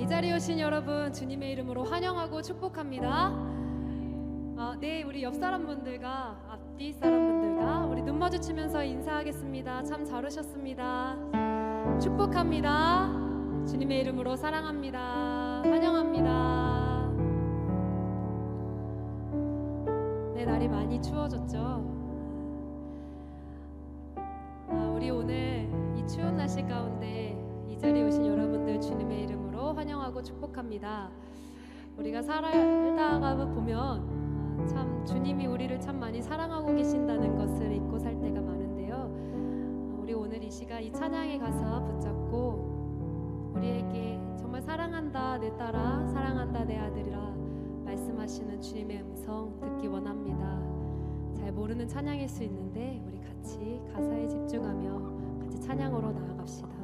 이 자리에 오신 여러분 주님의 이름으로 환영하고 축복합니다. 네, 우리 옆 사람분들과 앞뒤 사람분들과 우리 눈 마주치면서 인사하겠습니다. 참 잘 오셨습니다. 축복합니다. 주님의 이름으로 사랑합니다. 환영합니다. 네, 날이 많이 추워졌죠. 우리 오늘 이 추운 날씨 가운데 이 자리에 오신 여러분들 주님의 이름으로 환영하고 축복합니다. 우리가 살다가 보면 참 주님이 우리를 참 많이 사랑하고 계신다는 것을 잊고 살 때가 많은데요. 우리 오늘 이 시간 이 찬양에 가서 붙잡고 우리에게 정말 사랑한다 내 딸아, 사랑한다 내 아들이라 말씀하시는 주님의 음성 듣기 원합니다. 잘 모르는 찬양일 수 있는데 우리 같이 가사에 집중하며 같이 찬양으로 나아갑시다.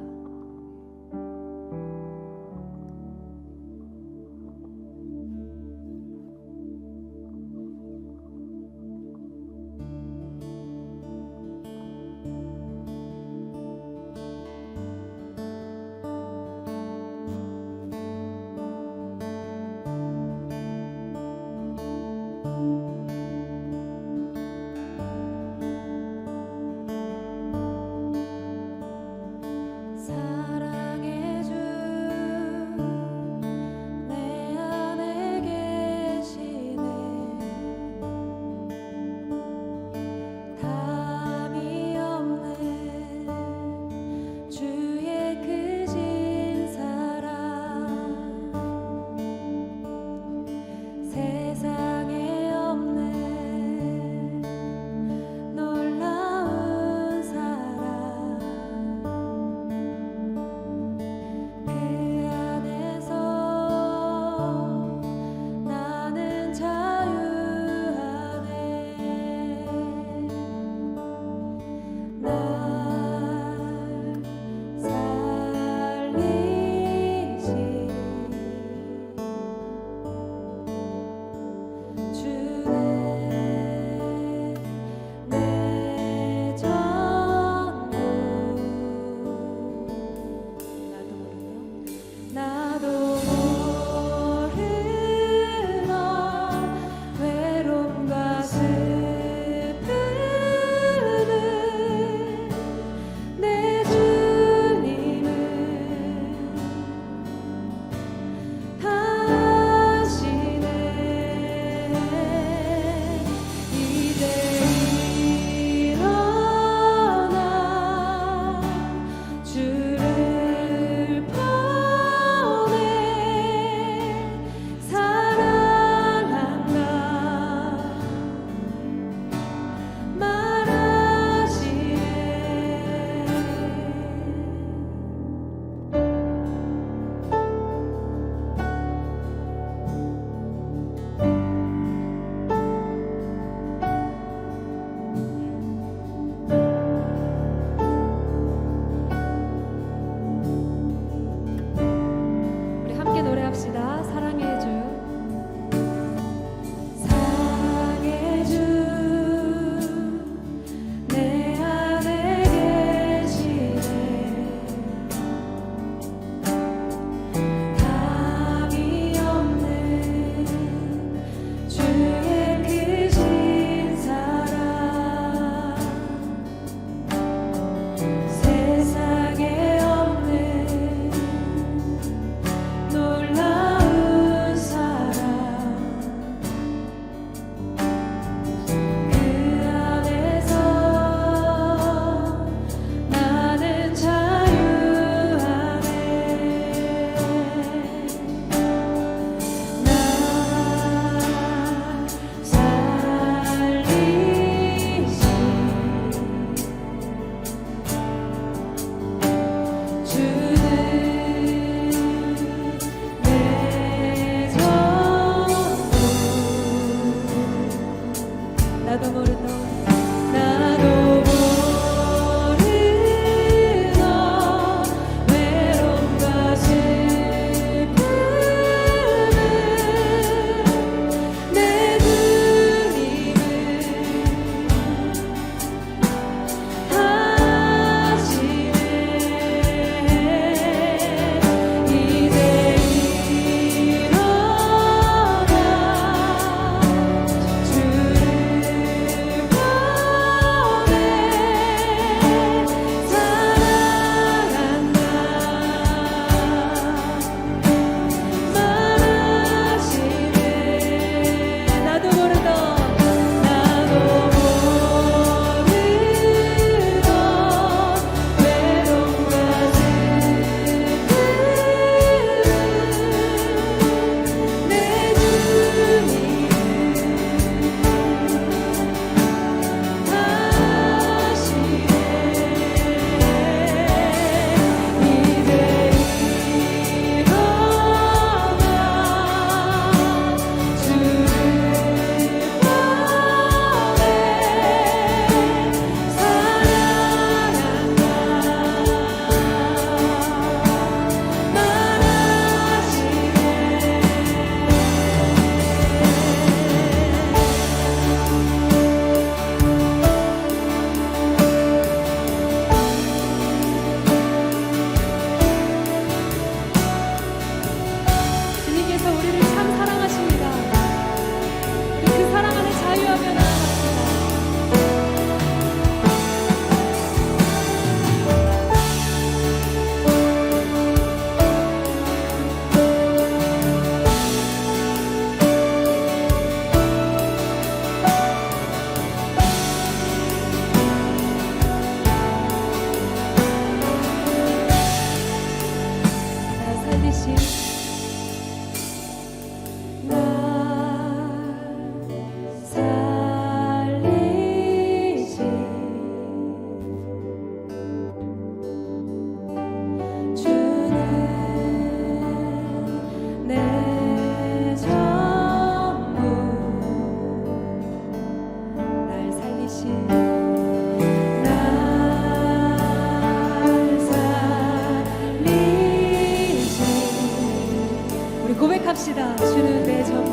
고백합시다. 주는 내 전부.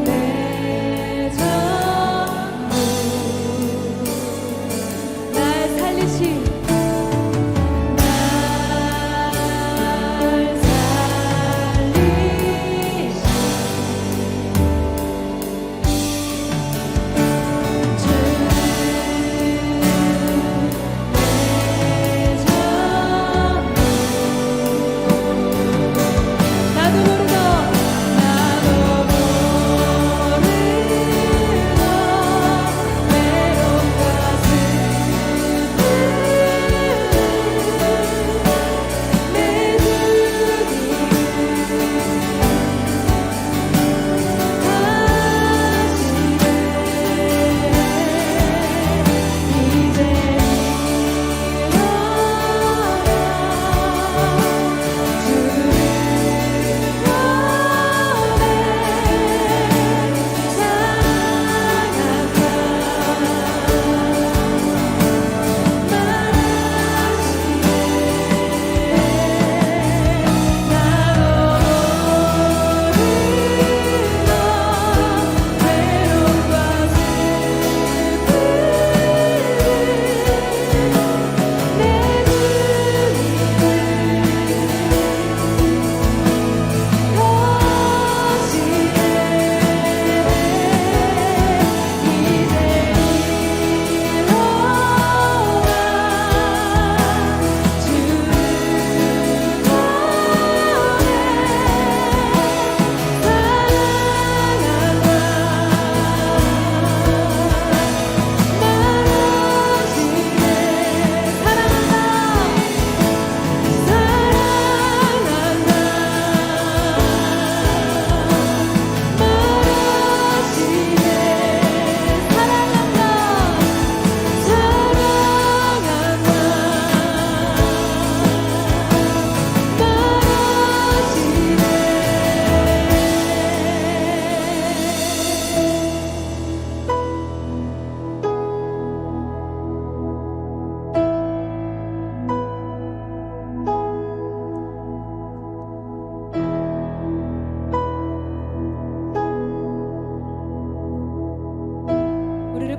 내 전부. 날 살리신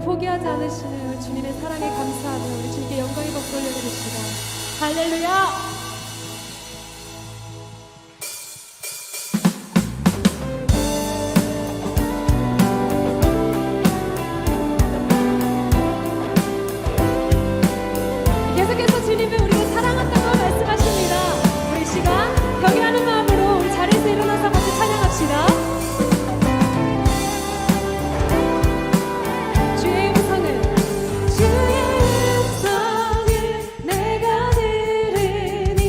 포기하지 않으시는 우리 주님의 사랑에 감사하며 우리 주님께 영광의 박수 올려드립시다. 할렐루야. 계속해서 주님을 우리가 사랑한다고 말씀하십니다. 우리 시간 경외하는 마음으로 우리 자리에서 일어나서 같이 찬양합시다. 주의 음성을 내가 들으니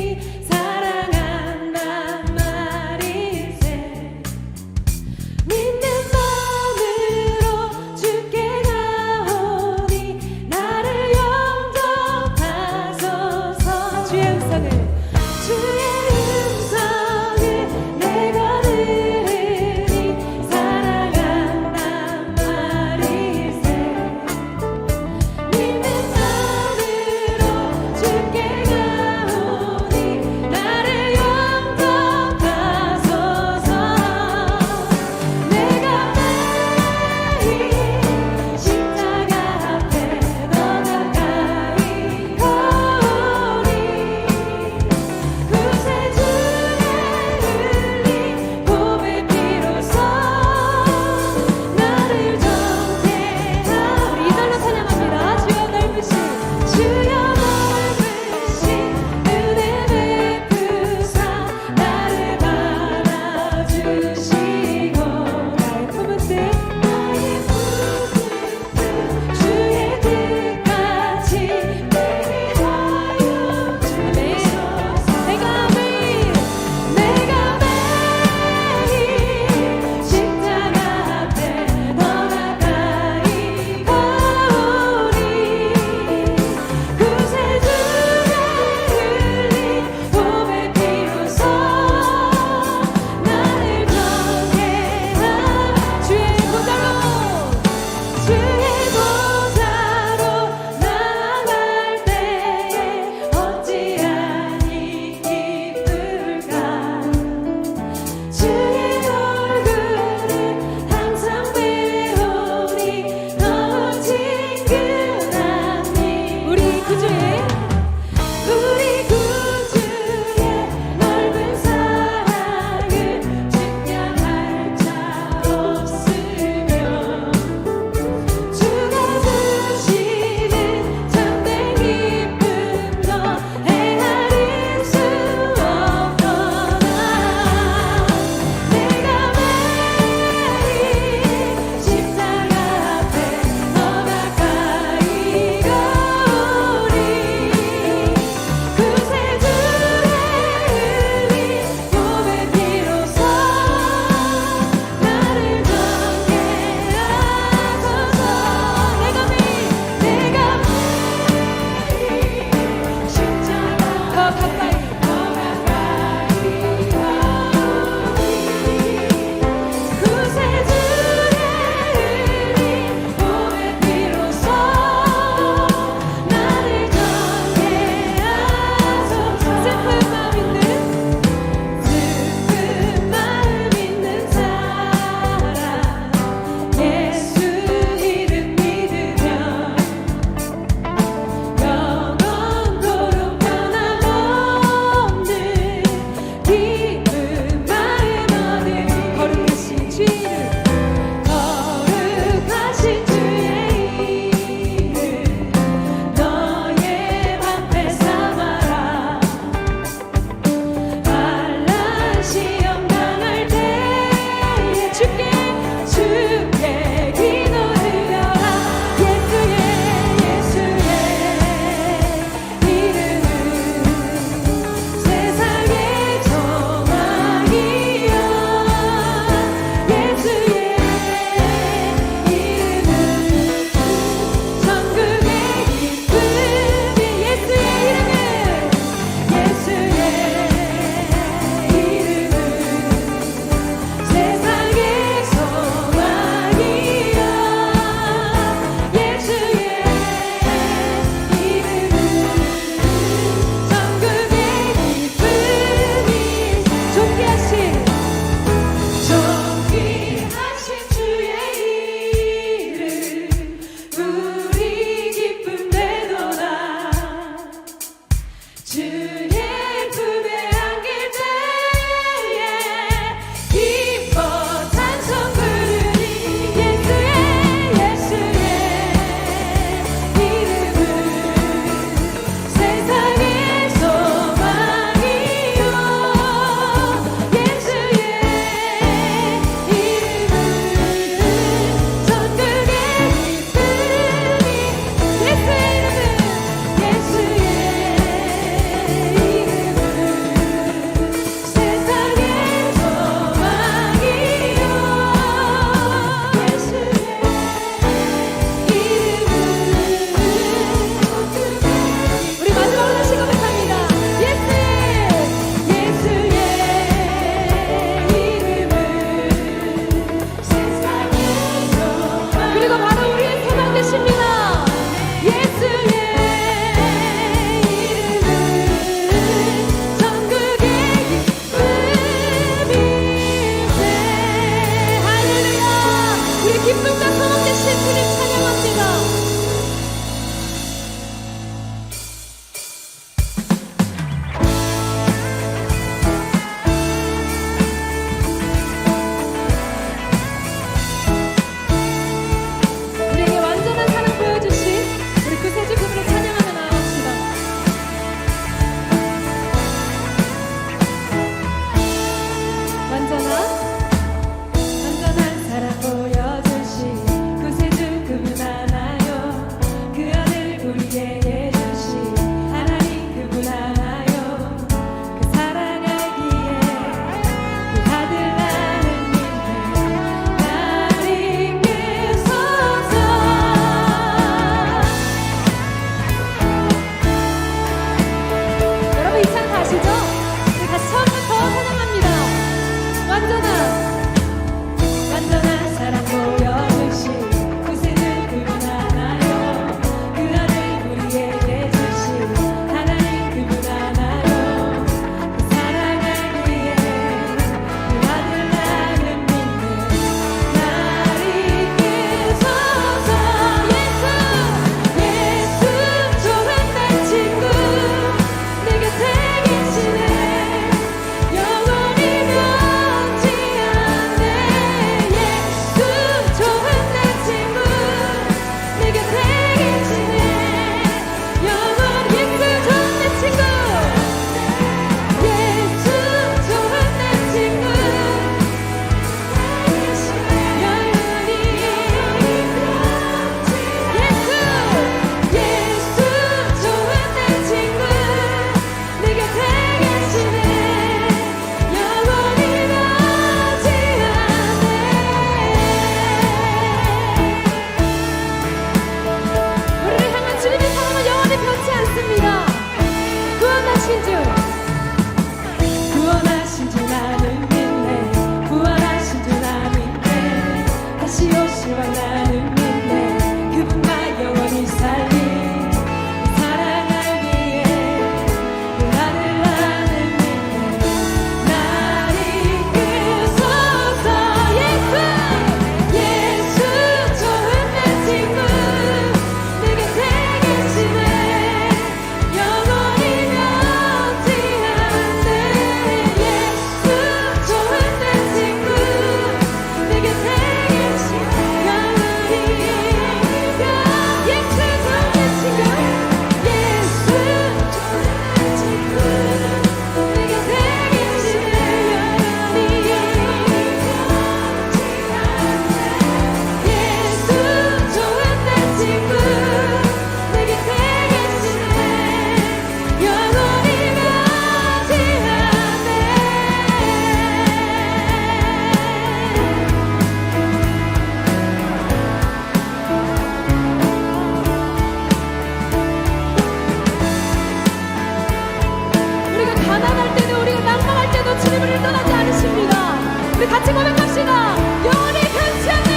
우리 같이 고백합시다. 영원히 변치 않네.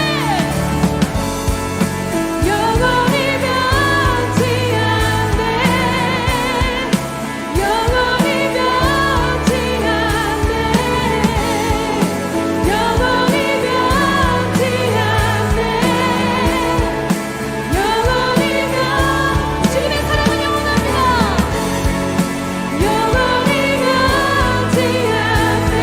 영원히 변치 않네. 영원히 변치 않네. 영원히 변치 않네. 영원히 변 주님의 사랑은 영원합니다. 영원히 변치 않네.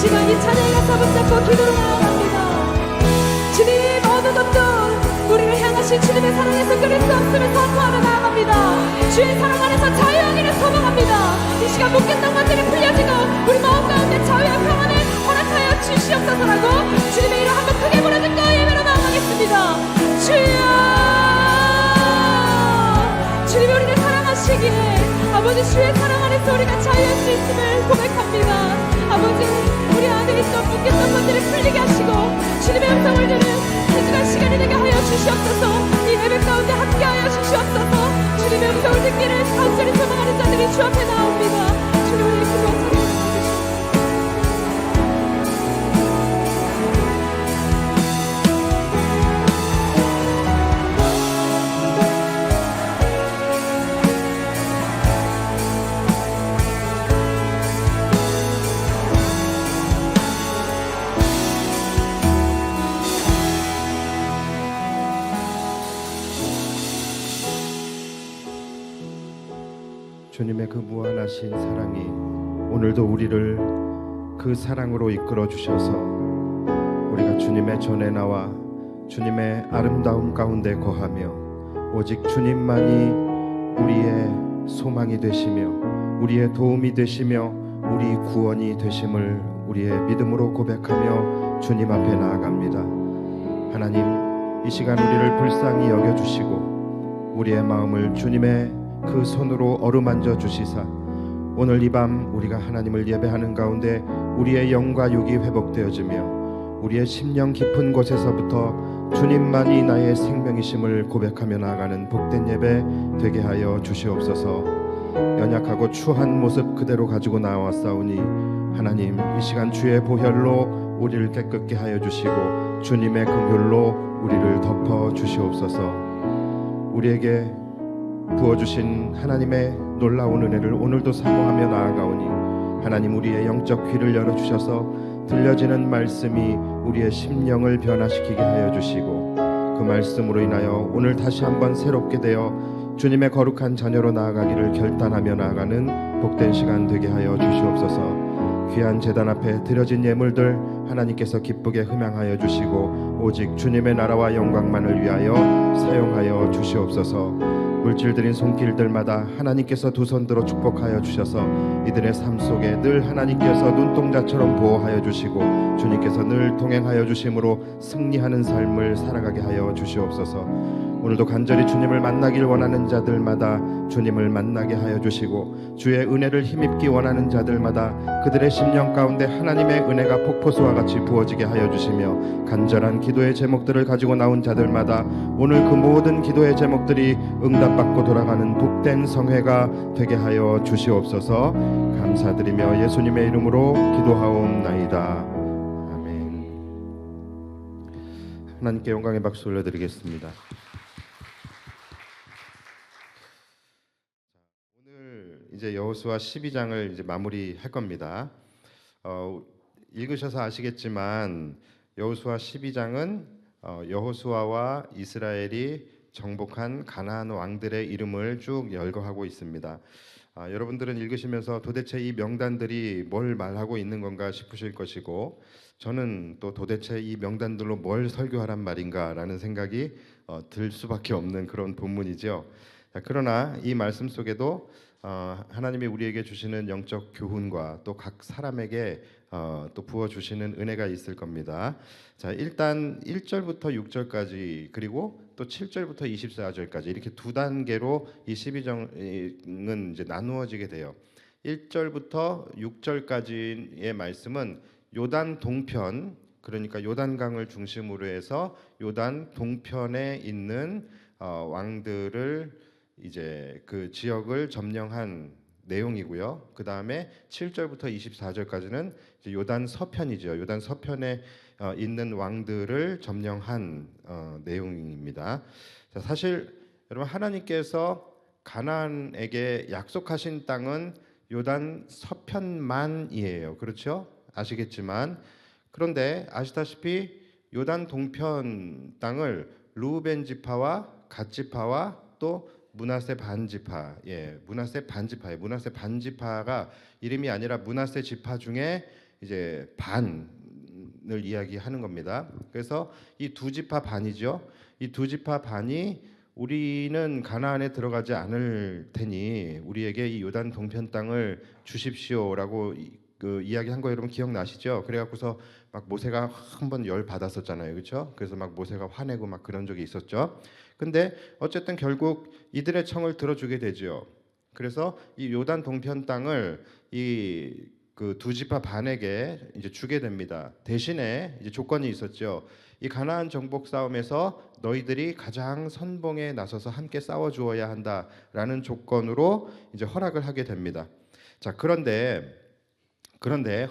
시간 이 찬양의 가사 붙잡고 기도로 나아갑니다. 주님 어느 것도 우리를 향하신 주님의 사랑에서 끊을 수 없음을 선포하며 나아갑니다. 주의 사랑 안에서 자유하기를 소망합니다. 이 시간 묶였던 것들이 풀려지고 우리 마음 가운데 자유와 평안을 허락하여 주시옵소서라고 주님의 이름 한번 크게 부르짖고 예배로 나아가겠습니다. 주여, 주님이 우리를 사랑하시기에 아버지 주의 사랑 안에서 우리가 자유할 수 있음을 고백합니다. 아버지 우리 안에 있던 묶였던 것들을 풀리게 하시고 주님의 음성을 들은 해주간 시간이 되게 하여 주시옵소서. 이 예배 가운데 함께하여 주시옵소서. 주님의 음성을 듣기를 간절히 소망하는 자들이 주 앞에 나옵니다. 주님을 예수로 찬양합니다. 주님의 그 무한하신 사랑이 오늘도 우리를 그 사랑으로 이끌어 주셔서 우리가 주님의 전에 나와 주님의 아름다움 가운데 거하며 오직 주님만이 우리의 소망이 되시며 우리의 도움이 되시며 우리 구원이 되심을 우리의 믿음으로 고백하며 주님 앞에 나아갑니다. 하나님, 이 시간 우리를 불쌍히 여겨주시고 우리의 마음을 주님의 그 손으로 어루만져 주시사 오늘 이 밤 우리가 하나님을 예배하는 가운데 우리의 영과 육이 회복되어지며 우리의 심령 깊은 곳에서부터 주님만이 나의 생명이심을 고백하며 나아가는 복된 예배 되게 하여 주시옵소서. 연약하고 추한 모습 그대로 가지고 나왔사오니 하나님, 이 시간 주의 보혈로 우리를 깨끗게 하여 주시고 주님의 긍휼로 우리를 덮어 주시옵소서. 우리에게 부어주신 하나님의 놀라운 은혜를 오늘도 사모하며 나아가오니 하나님, 우리의 영적 귀를 열어주셔서 들려지는 말씀이 우리의 심령을 변화시키게 하여 주시고 그 말씀으로 인하여 오늘 다시 한번 새롭게 되어 주님의 거룩한 자녀로 나아가기를 결단하며 나아가는 복된 시간 되게 하여 주시옵소서. 귀한 제단 앞에 드려진 예물들 하나님께서 기쁘게 흠양하여 주시고 오직 주님의 나라와 영광만을 위하여 사용하여 주시옵소서. 물질들인 손길들마다 하나님께서 두 손 들어 축복하여 주셔서 이들의 삶 속에 늘 하나님께서 눈동자처럼 보호하여 주시고 주님께서 늘 동행하여 주심으로 승리하는 삶을 살아가게 하여 주시옵소서. 오늘도 간절히 주님을 만나길 원하는 자들마다 주님을 만나게 하여 주시고 주의 은혜를 힘입기 원하는 자들마다 그들의 심령 가운데 하나님의 은혜가 폭포수와 같이 부어지게 하여 주시며 간절한 기도의 제목들을 가지고 나온 자들마다 오늘 그 모든 기도의 제목들이 응답받고 돌아가는 복된 성회가 되게 하여 주시옵소서. 감사드리며 예수님의 이름으로 기도하옵나이다. 아멘. 하나님께 영광의 박수 올려드리겠습니다. 이제 여호수아 12장을 이제 마무리할 겁니다. 읽으셔서 아시겠지만 여호수아 12장은 여호수아와 이스라엘이 정복한 가나안 왕들의 이름을 쭉 열거하고 있습니다. 여러분들은 읽으시면서 도대체 이 명단들이 뭘 말하고 있는 건가 싶으실 것이고 저는 또 도대체 이 명단들로 뭘 설교하란 말인가라는 생각이 들 수밖에 없는 그런 본문이죠. 그러나 이 말씀 속에도 하나님이 우리에게 주시는 영적 교훈과 또 각 사람에게 또 부어주시는 은혜가 있을 겁니다. 자, 일단 1절부터 6절까지 그리고 또 7절부터 24절까지 이렇게 두 단계로 이 12장은 이제 나누어지게 돼요. 1절부터 6절까지의 말씀은 요단 동편, 그러니까 요단강을 중심으로 해서 요단 동편에 있는 왕들을 이제 그 지역을 점령한 내용이고요. 그 다음에 7절부터 24절까지는 이제 요단 서편이죠. 요단 서편에 있는 왕들을 점령한 내용입니다. 자, 사실 여러분, 하나님께서 가나안에게 약속하신 땅은 요단 서편만이에요. 그렇죠? 아시겠지만, 그런데 아시다시피 요단 동편 땅을 르우벤 지파와 갓 지파와 또 므낫세 반지파, 므낫세 반지파가 이름이 아니라 므낫세 지파 중에 이제 반을 이야기하는 겁니다. 그래서 이 두 지파 반이죠. 이 두 지파 반이 우리는 가나안에 들어가지 않을 테니 우리에게 이 요단 동편 땅을 주십시오라고 그 이야기한 거 여러분 기억나시죠? 그래갖고서 막 모세가 한번 열 받았었잖아요, 그렇죠? 그래서 막 모세가 화내고 막 그런 적이 있었죠. 근데 어쨌든 결국 이들의 청을 들어주게 되죠. 그래서 이 요단 동편 땅을 이 그 두 지파 반에게 이제 주게 됩니다. 대신에 이제 조건이 있었죠. 이 가나안 정복 싸움에서 너희들이 가장 선봉에 나서서 함께 싸워 주어야 한다라는 조건으로 이제 허락을 하게 됩니다. 자, 그런데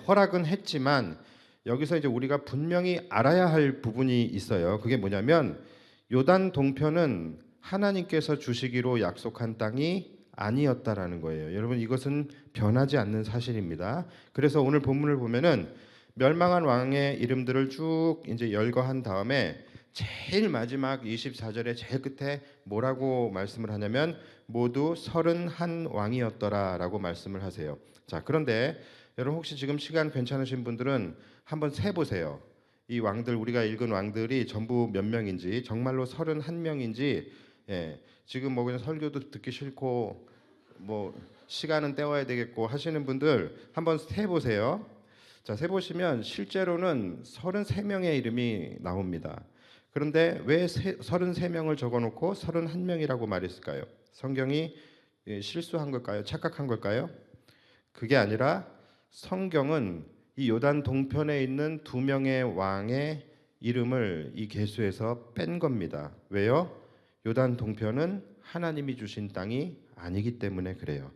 허락은 했지만 여기서 이제 우리가 분명히 알아야 할 부분이 있어요. 그게 뭐냐면 요단 동편은 하나님께서 주시기로 약속한 땅이 아니었다라는 거예요. 여러분 이것은 변하지 않는 사실입니다. 그래서 오늘 본문을 보면은 멸망한 왕의 이름들을 쭉 이제 열거한 다음에 제일 마지막 24절에 제일 끝에 뭐라고 말씀을 하냐면 모두 31 왕이었더라라고 말씀을 하세요. 자, 그런데 여러분 혹시 지금 시간 괜찮으신 분들은 한번 세 보세요. 이 왕들 우리가 읽은 왕들이 전부 몇 명인지 정말로 31명인지 지금 뭐 그냥 설교도 듣기 싫고 뭐 시간은 때워야 되겠고 하시는 분들 한번 세 보세요. 자, 세 보시면 실제로는 33명의 이름이 나옵니다. 그런데 왜 33명을 적어놓고 31명이라고 말했을까요? 성경이 실수한 걸까요? 착각한 걸까요? 그게 아니라 성경은 이 요단 동편에 있는 두 명의 왕의 이름을 이 계수에서 뺀 겁니다. 왜요? 요단 동편은 하나님이 주신 땅이 아니기 때문에 그래요.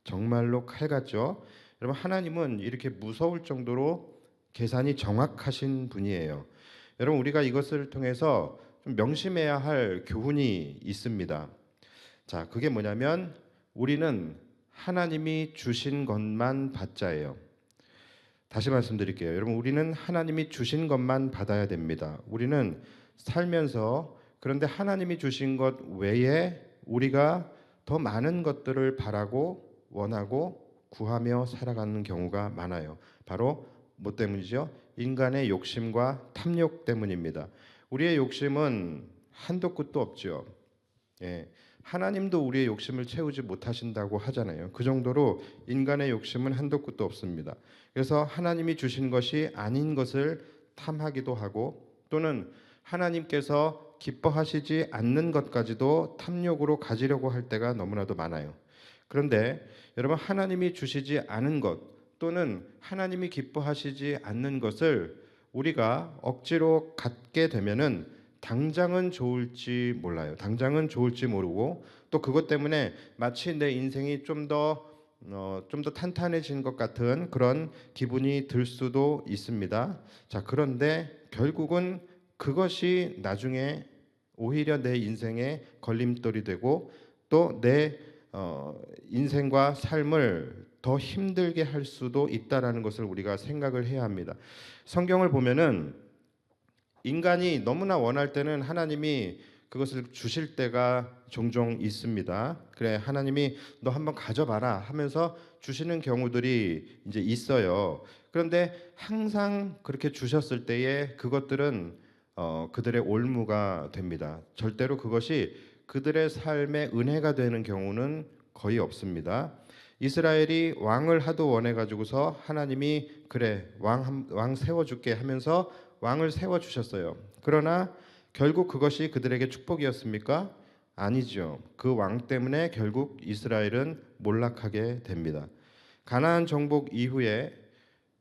정말로 칼 같죠? 여러분 하나님은 이렇게 무서울 정도로 계산이 정확하신 분이에요. 여러분 우리가 이것을 통해서 좀 명심해야 할 교훈이 있습니다. 자, 그게 뭐냐면 우리는 하나님이 주신 것만 받자예요. 다시 말씀드릴게요. 여러분 우리는 하나님이 주신 것만 받아야 됩니다. 우리는 살면서 그런데 하나님이 주신 것 외에 우리가 더 많은 것들을 바라고 원하고 구하며 살아가는 경우가 많아요. 바로 뭐 때문이죠? 인간의 욕심과 탐욕 때문입니다. 우리의 욕심은 한도 끝도 없죠. 하나님도 우리의 욕심을 채우지 못하신다고 하잖아요. 그 정도로 인간의 욕심은 한도 끝도 없습니다. 그래서 하나님이 주신 것이 아닌 것을 탐하기도 하고 또는 하나님께서 기뻐하시지 않는 것까지도 탐욕으로 가지려고 할 때가 너무나도 많아요. 그런데 여러분 하나님이 주시지 않은 것 또는 하나님이 기뻐하시지 않는 것을 우리가 억지로 갖게 되면은 당장은 좋을지 몰라요. 당장은 좋을지 모르고 또 그것 때문에 마치 내 인생이 좀 더 탄탄해진 것 같은 그런 기분이 들 수도 있습니다. 자, 그런데 결국은 그것이 나중에 오히려 내 인생의 걸림돌이 되고 또 내 인생과 삶을 더 힘들게 할 수도 있다라는 것을 우리가 생각을 해야 합니다. 성경을 보면은 인간이 너무나 원할 때는 하나님이 그것을 주실 때가 종종 있습니다. 그래 하나님이 너 한번 가져봐라 하면서 주시는 경우들이 이제 있어요. 그런데 항상 그렇게 주셨을 때에 그것들은 그들의 올무가 됩니다. 절대로 그것이 그들의 삶의 은혜가 되는 경우는 거의 없습니다. 이스라엘이 왕을 하도 원해 가지고서 하나님이 그래 왕 세워줄게 하면서 왕을 세워 주셨어요. 그러나 결국 그것이 그들에게 축복이었습니까? 아니죠. 그 왕 때문에 결국 이스라엘은 몰락하게 됩니다. 가나안 정복 이후에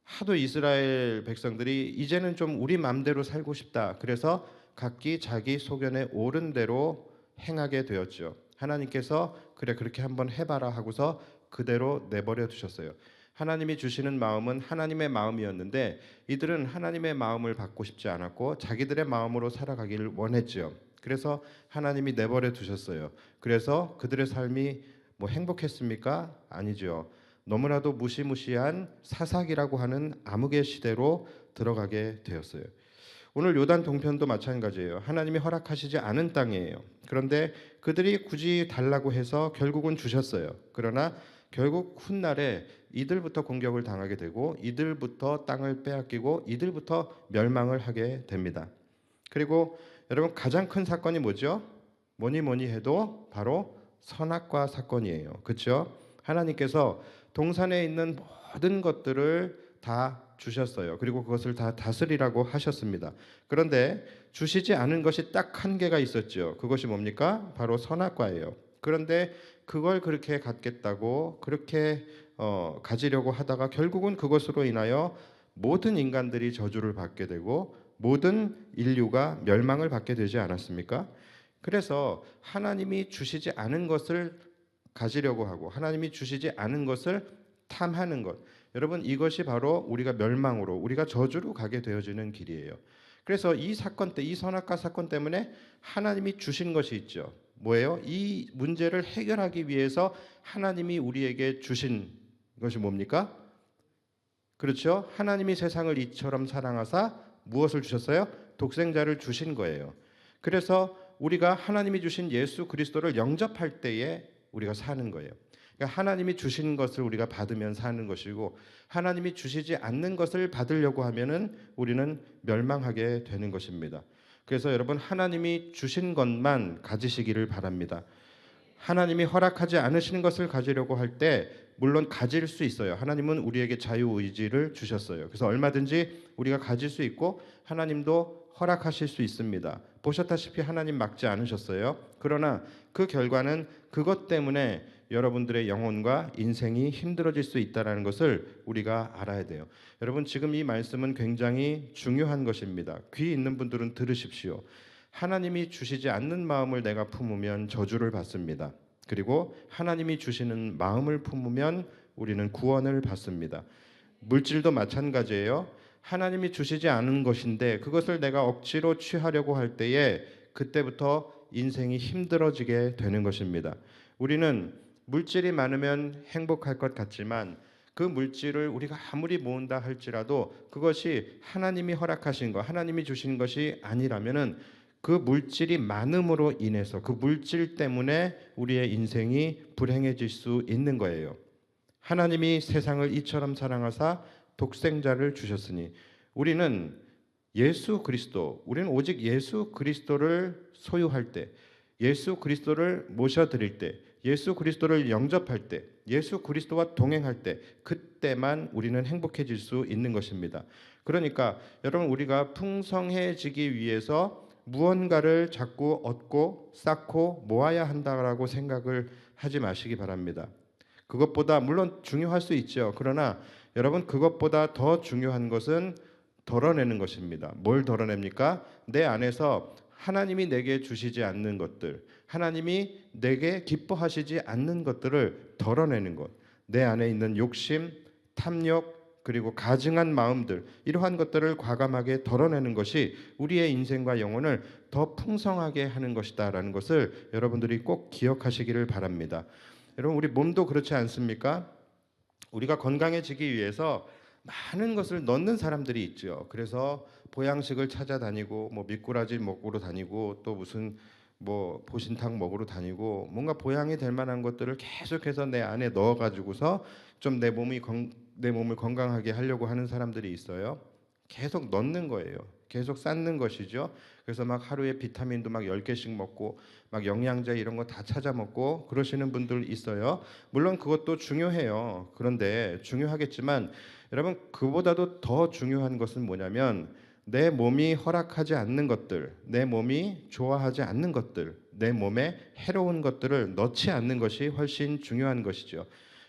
하도 이스라엘 백성들이 이제는 좀 우리 마음대로 살고 싶다. 그래서 각기 자기 소견에 옳은 대로 행하게 되었죠. 하나님께서 그래 그렇게 한번 해봐라 하고서 그대로 내버려 두셨어요. 하나님이 주시는 마음은 하나님의 마음이었는데 이들은 하나님의 마음을 받고 싶지 않았고 자기들의 마음으로 살아가기를 원했죠. 그래서 하나님이 내버려 두셨어요. 그래서 그들의 삶이 뭐 행복했습니까? 아니죠. 너무나도 무시무시한 사사기라고 하는 암흑의 시대로 들어가게 되었어요. 오늘 요단 동편도 마찬가지예요. 하나님이 허락하시지 않은 땅이에요. 그런데 그들이 굳이 달라고 해서 결국은 주셨어요. 그러나 결국 훗날에 이들부터 공격을 당하게 되고 이들부터 땅을 빼앗기고 이들부터 멸망을 하게 됩니다. 그리고 여러분 가장 큰 사건이 뭐죠? 뭐니 해도 바로 선악과 사건이에요. 그렇죠? 하나님께서 동산에 있는 모든 것들을 다 주셨어요. 그리고 그것을 다 다스리라고 하셨습니다. 그런데 주시지 않은 것이 딱 한 개가 있었죠. 그것이 뭡니까? 바로 선악과예요. 그런데 그걸 그렇게 갖겠다고 그렇게 가지려고 하다가 결국은 그것으로 인하여 모든 인간들이 저주를 받게 되고 모든 인류가 멸망을 받게 되지 않았습니까? 그래서 하나님이 주시지 않은 것을 가지려고 하고 하나님이 주시지 않은 것을 탐하는 것. 여러분 이것이 바로 우리가 멸망으로 우리가 저주로 가게 되어지는 길이에요. 그래서 이 사건 때 이 선악과 사건 때문에 하나님이 주신 것이 있죠. 뭐예요? 이 문제를 해결하기 위해서 하나님이 우리에게 주신 것이 뭡니까? 그렇죠? 하나님이 세상을 이처럼 사랑하사 무엇을 주셨어요? 독생자를 주신 거예요. 그래서 우리가 하나님이 주신 예수 그리스도를 영접할 때에 우리가 사는 거예요. 그러니까 하나님이 주신 것을 우리가 받으면 사는 것이고 하나님이 주시지 않는 것을 받으려고 하면은 우리는 멸망하게 되는 것입니다. 그래서 여러분 하나님이 주신 것만 가지시기를 바랍니다. 하나님이 허락하지 않으시는 것을 가지려고 할 때 물론 가질 수 있어요. 하나님은 우리에게 자유의지를 주셨어요. 그래서 얼마든지 우리가 가질 수 있고 하나님도 허락하실 수 있습니다. 보셨다시피 하나님 막지 않으셨어요. 그러나 그 결과는 그것 때문에 여러분들의 영혼과 인생이 힘들어질 수 있다는 것을 우리가 알아야 돼요. 여러분 지금 이 말씀은 굉장히 중요한 것입니다. 귀 있는 분들은 들으십시오. 하나님이 주시지 않는 마음을 내가 품으면 저주를 받습니다. 그리고 하나님이 주시는 마음을 품으면 우리는 구원을 받습니다. 물질도 마찬가지예요. 하나님이 주시지 않은 것인데 그것을 내가 억지로 취하려고 할 때에 그때부터 인생이 힘들어지게 되는 것입니다. 우리는 물질이 많으면 행복할 것 같지만 그 물질을 우리가 아무리 모은다 할지라도 그것이 하나님이 허락하신 것, 하나님이 주신 것이 아니라면은 그 물질이 많음으로 인해서 그 물질 때문에 우리의 인생이 불행해질 수 있는 거예요. 하나님이 세상을 이처럼 사랑하사 독생자를 주셨으니 우리는 예수 그리스도, 우리는 오직 예수 그리스도를 소유할 때, 예수 그리스도를 모셔드릴 때, 예수 그리스도를 영접할 때, 예수 그리스도와 동행할 때, 그때만 우리는 행복해질 수 있는 것입니다. 그러니까 여러분 우리가 풍성해지기 위해서 무언가를 자꾸 얻고 쌓고 모아야 한다라고 생각을 하지 마시기 바랍니다. 그것보다 물론 중요할 수 있죠. 그러나 여러분 그것보다 더 중요한 것은 덜어내는 것입니다. 뭘 덜어냅니까? 내 안에서 하나님이 내게 주시지 않는 것들, 하나님이 내게 기뻐하시지 않는 것들을 덜어내는 것. 내 안에 있는 욕심, 탐욕, 그리고 가증한 마음들, 이러한 것들을 과감하게 덜어내는 것이 우리의 인생과 영혼을 더 풍성하게 하는 것이다라는 것을 여러분들이 꼭 기억하시기를 바랍니다. 여러분 우리 몸도 그렇지 않습니까? 우리가 건강해지기 위해서 많은 것을 넣는 사람들이 있죠. 그래서 보양식을 찾아다니고 뭐 미꾸라지 먹으러 다니고 또 무슨 뭐 보신탕 먹으러 다니고 뭔가 보양이 될 만한 것들을 계속해서 내 안에 넣어가지고서 좀 내 몸을 건강하게 하려고 하는 사람들이 있어요. 계속 넣는 거예요. 계속 쌓는 것이죠. 그래서 막 하루에 비타민도 막 10개씩 먹고 막 영양제 이런 거 다 찾아 먹고 그러시는 분들 있어요. 물론 그것도 중요해요. 그런데 중요하겠지만 여러분 그보다도 더 중요한 것은 뭐냐면 내 몸이 허락하지 않는 것들, 내 몸이 좋아하지 않는 것들, 내 몸에 해로운 것들을 넣지 않는 것이 훨씬 중요한 것이죠.